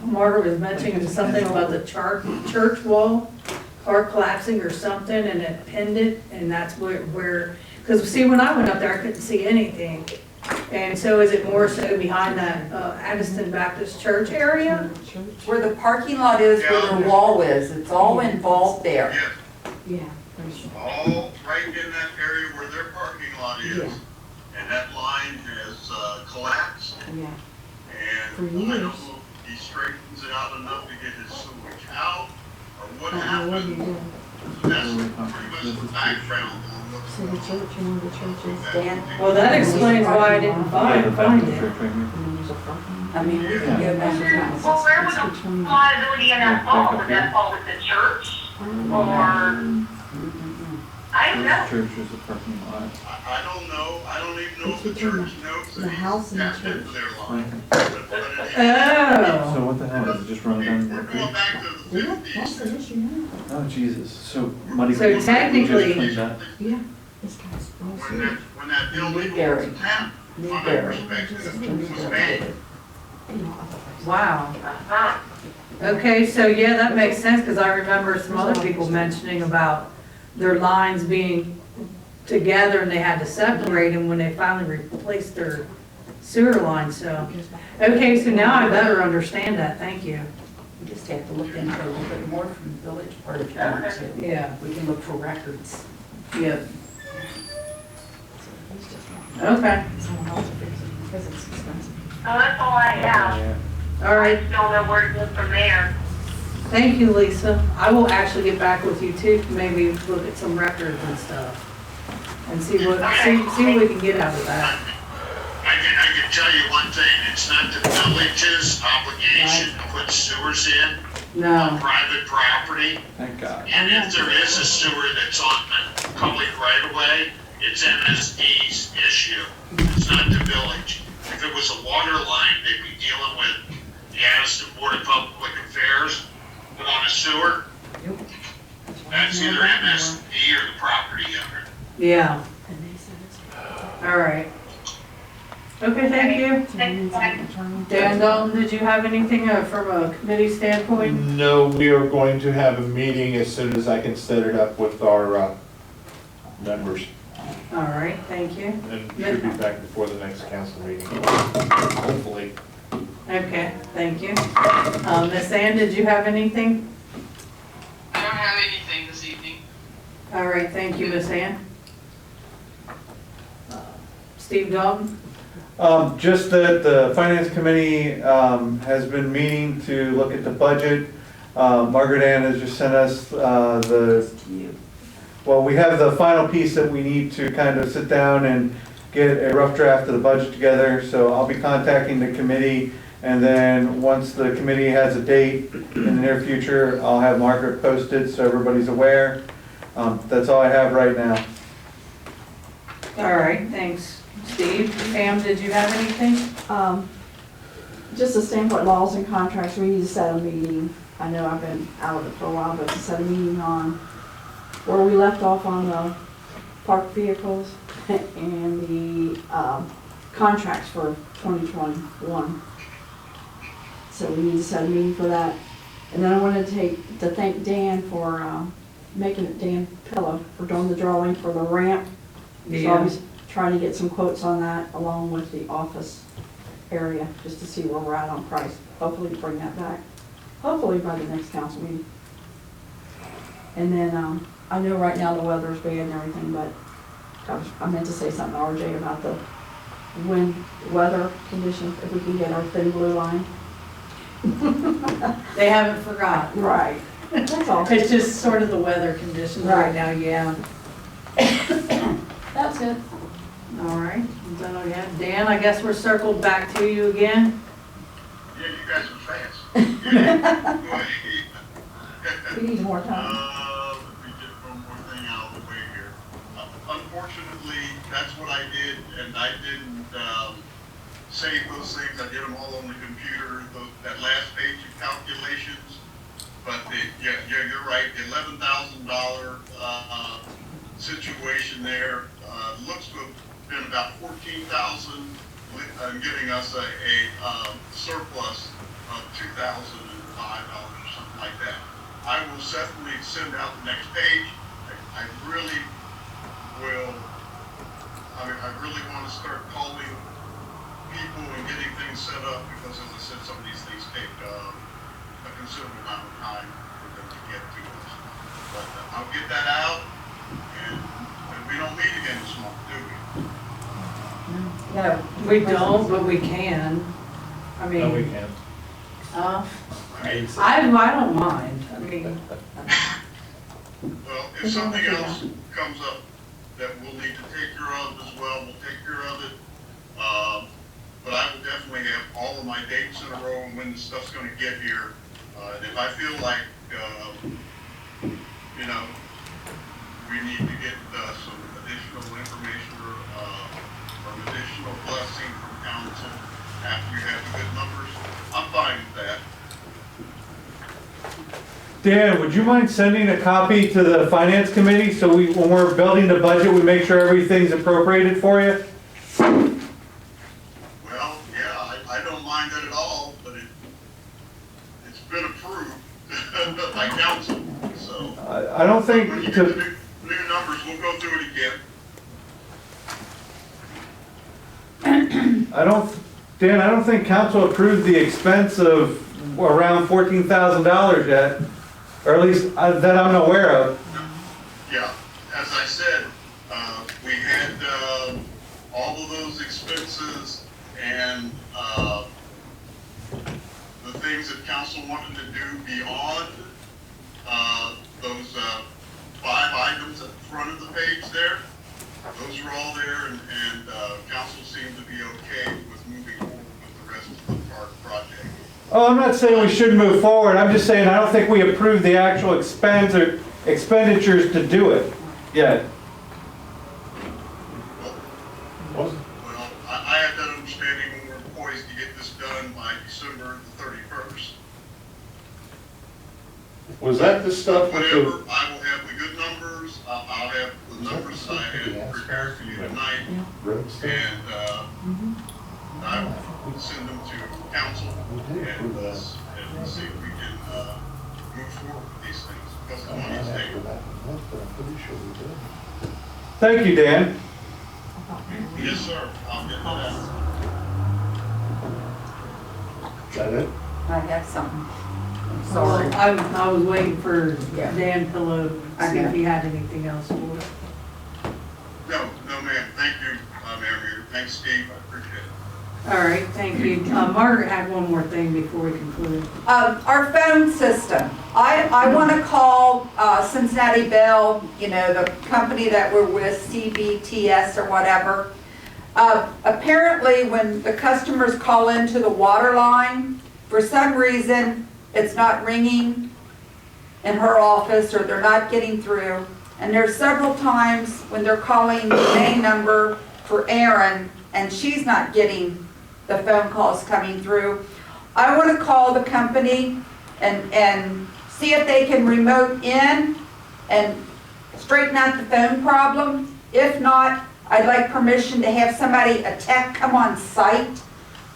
Margaret was mentioning something about the church wall or collapsing or something, and it pinned, and that's where, because see, when I went up there, I couldn't see anything. And so is it more so behind that Addyston Baptist Church area? Where the parking lot is, where the wall is, it's all involved there. Yeah. All right in that area where their parking lot is. And that line has collapsed. Yeah. And I don't know if he straightens it out enough to get his sewage out, or what happened. So that's pretty much the background on See the church, you know, the church is Dan. Well, that explains why I didn't find it. And then there's a parking. I mean, we can go back to Well, where would the liability in that fall? Would that fall with the church? Or, I don't know. Church is a parking lot. I don't know, I don't even know if the church knows. The house and the Tapped into church. their line. Oh, So what the heck, is it just running down We're the going creek? back to the Yeah, that's fifties. the issue now. Oh, Jesus, so muddy. So Creek technically- just cleaned that. Yeah, this guy's When that illegal Newberry. was tapped, from my Newberry. perspective, it was made. wow. Okay, so yeah, that makes sense, because I remember some other people mentioning about their lines being together and they had to separate them when they finally replaced their sewer line, so. Okay, so now I better understand that, thank you. We just have to look into it a little bit more from the village part if you want to. Yeah, We can look for records. yep, okay, Someone else will fix it because it's expensive. So that's all I have. Yeah. all I right. just don't know where to go from there. Thank you, Lisa. I will actually get back with you too, maybe look at some records and stuff. And see what we can get out of that. I can tell you one thing, it's not the village's obligation to put sewers in on No, private property. Thank God. And if there is a sewer that's on the public right of way, it's MSD's issue. It's not the village. If it was a water line, they'd be dealing with the Addyston Board of Public Affairs on a sewer. That's either MSD or the property owner. yeah, And they said it's. all right. Okay, thank you. So we need some attorney. Dan Dalton, did you have anything from a committee standpoint? No, we are going to have a meeting as soon as I can set it up with our members. All right, thank you. And should be back before the next council meeting, hopefully. Okay, thank you. Miss Ann, did you have anything? I don't have anything this evening. All right, thank you, Miss Ann. Steve Dalton? Just that the finance committee, has been meeting to look at the budget. Margaret Ann has just sent us, well, we have the final piece that we need to kind of sit down and get a rough draft of the budget together. So I'll be contacting the committee, and then once the committee has a date in the near future, I'll have Margaret posted so everybody's aware. That's all I have right now. All right, thanks, Steve. Pam, did you have anything? Just the standpoint laws and contracts, we need to set a meeting. I know I've been out of it for a while, but to set a meeting on where we left off on the parked vehicles and the contracts for 2021. So we need to set a meeting for that. And then I wanted to thank Dan for making it Dan Pillow for doing the drawing for the ramp. So I was trying to get some quotes on that along with the office area, just to see where we're at on price. Hopefully bring that back, hopefully by the next council meeting. And then, I know right now the weather's bad and everything, but I meant to say something to RJ about the weather conditions, if we can get our thin blue line. They haven't forgotten. Right. That's all. It's just sort of the weather conditions right now, yeah. That's it. All right, then I have Dan, I guess we're circled back to you again. Yeah, you guys are fast. We need more time. Let me get one more thing out of the way here. Unfortunately, that's what I did, and I didn't, save those things. I did them all on the computer, that last page of calculations. But you're right, the $11,000, situation there, looks to have been about 14,000, giving us a surplus of $2,005 or something like that. I will certainly send out the next page. I really will, I really want to start calling people and getting things set up, because as I said, some of these things take a considerable amount of time for them to get to us. But I'll get that out, and we don't meet again this month, do we? No, we don't, but we can. I mean. No, we can. I don't mind, I mean. Well, if something else comes up that we'll need to take care of as well, we'll take care of it. But I will definitely have all of my dates in a row and when the stuff's gonna get here. And if I feel like, you know, we need to get some additional information or additional blessing from council after we have the good numbers, I'm fine with that. Dan, would you mind sending a copy to the finance committee so when we're building the budget, we make sure everything's appropriated for you? Well, yeah, I don't mind that at all, but it's been approved by council, so. I don't think When you get the new numbers, we'll go through it again. Dan, I don't think council approved the expense of around $14,000 yet, or at least that I'm aware of. Yeah, as I said, we had all of those expenses and the things that council wanted to do beyond those 5 items at the front of the page there. Those are all there, and council seemed to be okay with moving forward with the rest of the park project. Oh, I'm not saying we shouldn't move forward. I'm just saying I don't think we approved the actual expense or expenditures to do it yet. Well, I had that understanding when we were poised to get this done by December the 31st. Was that the stuff with Whatever, the, I will have the good numbers, I'll have the numbers I had prepared for you tonight, and I will send them to council and see if we can move forward with these things, because the money's there. Thank you, Dan. Yes, sir, I'll get that. is that it? I have something. Sorry. I was waiting for Dan Pillow to see if he had anything else for it. No, ma'am, thank you, Mayor, thanks, Steve, I appreciate it. All right, thank you. Margaret had one more thing before we conclude. Our phone system. I want to call Cincinnati Bell, you know, the company that we're with, CBTS or whatever. Apparently, when the customers call into the water line, for some reason, it's not ringing in her office or they're not getting through. And there's several times when they're calling the main number for Erin and she's not getting the phone calls coming through. I want to call the company and see if they can remote in and straighten out the phone problem. If not, I'd like permission to have somebody, a tech, come on site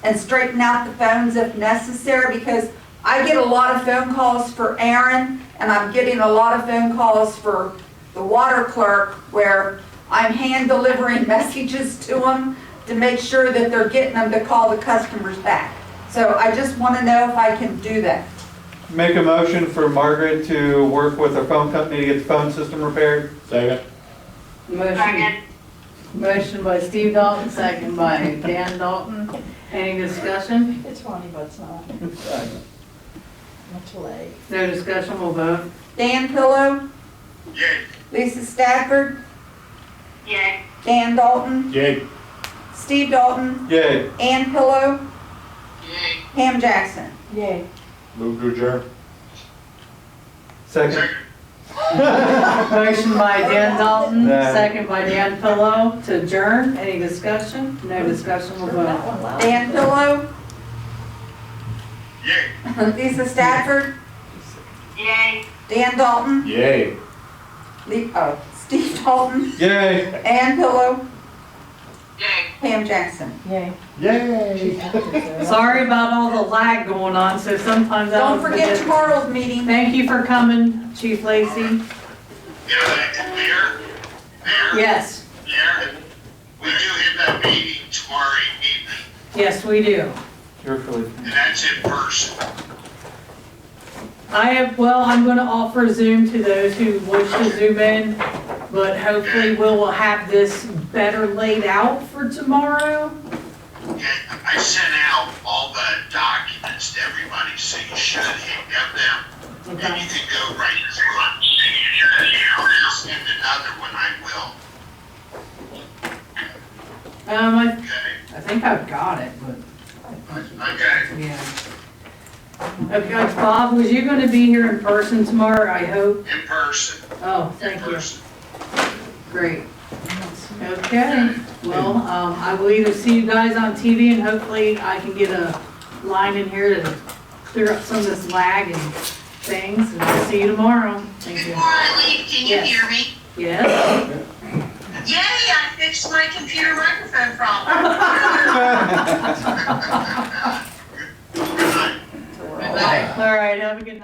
and straighten out the phones if necessary, because I get a lot of phone calls for Erin and I'm getting a lot of phone calls for the water clerk where I'm hand delivering messages to them to make sure that they're getting them to call the customers back. So I just want to know if I can do that. Make a motion for Margaret to work with a phone company to get the phone system repaired. Second. Motion by Steve Dalton, second by Dan Dalton. Any discussion? It's funny, but it's not. Much late. No discussion, we'll vote. Dan Pillow, Yay. Lisa Stafford, Yay. Dan Dalton, Yay. Steve Dalton, Yay. Ann Pillow, Yay. Pam Jackson. Yay. Move to adjourn. Second. Motion by Dan Dalton, Nah. second by Dan Pillow to adjourn. Any discussion? No discussion, we'll vote. Dan Pillow, Yay. Lisa Stafford, Yay. Dan Dalton, Yay. Steve Dalton, Yay. Ann Pillow, Yay. Pam Jackson. Yay. Yay. Sorry about all the lag going on, so sometimes I Don't forget tomorrow's meeting. Thank you for coming, Chief Lacey. Mayor? Yes, Mayor, we do have that meeting tomorrow evening, yes, we do. Carefully. and that's in person. I'm gonna offer Zoom to those who wish to Zoom in, but hopefully we'll have this better laid out for tomorrow. Okay, I sent out all the documents to everybody, so you should have them. And you can go right through it. And if you send another one, I will. Okay, Bob, was you gonna be here in person tomorrow, I hope? In person. Oh, thank you. Great. Okay, well, I will either see you guys on TV and hopefully I can get a line in here to clear up some of this lag and things, and I'll see you tomorrow. Thank you. Before I leave, can you Yes. hear me? Yes? Yay, I fixed my computer microphone problem. Good night. All right, have a good night.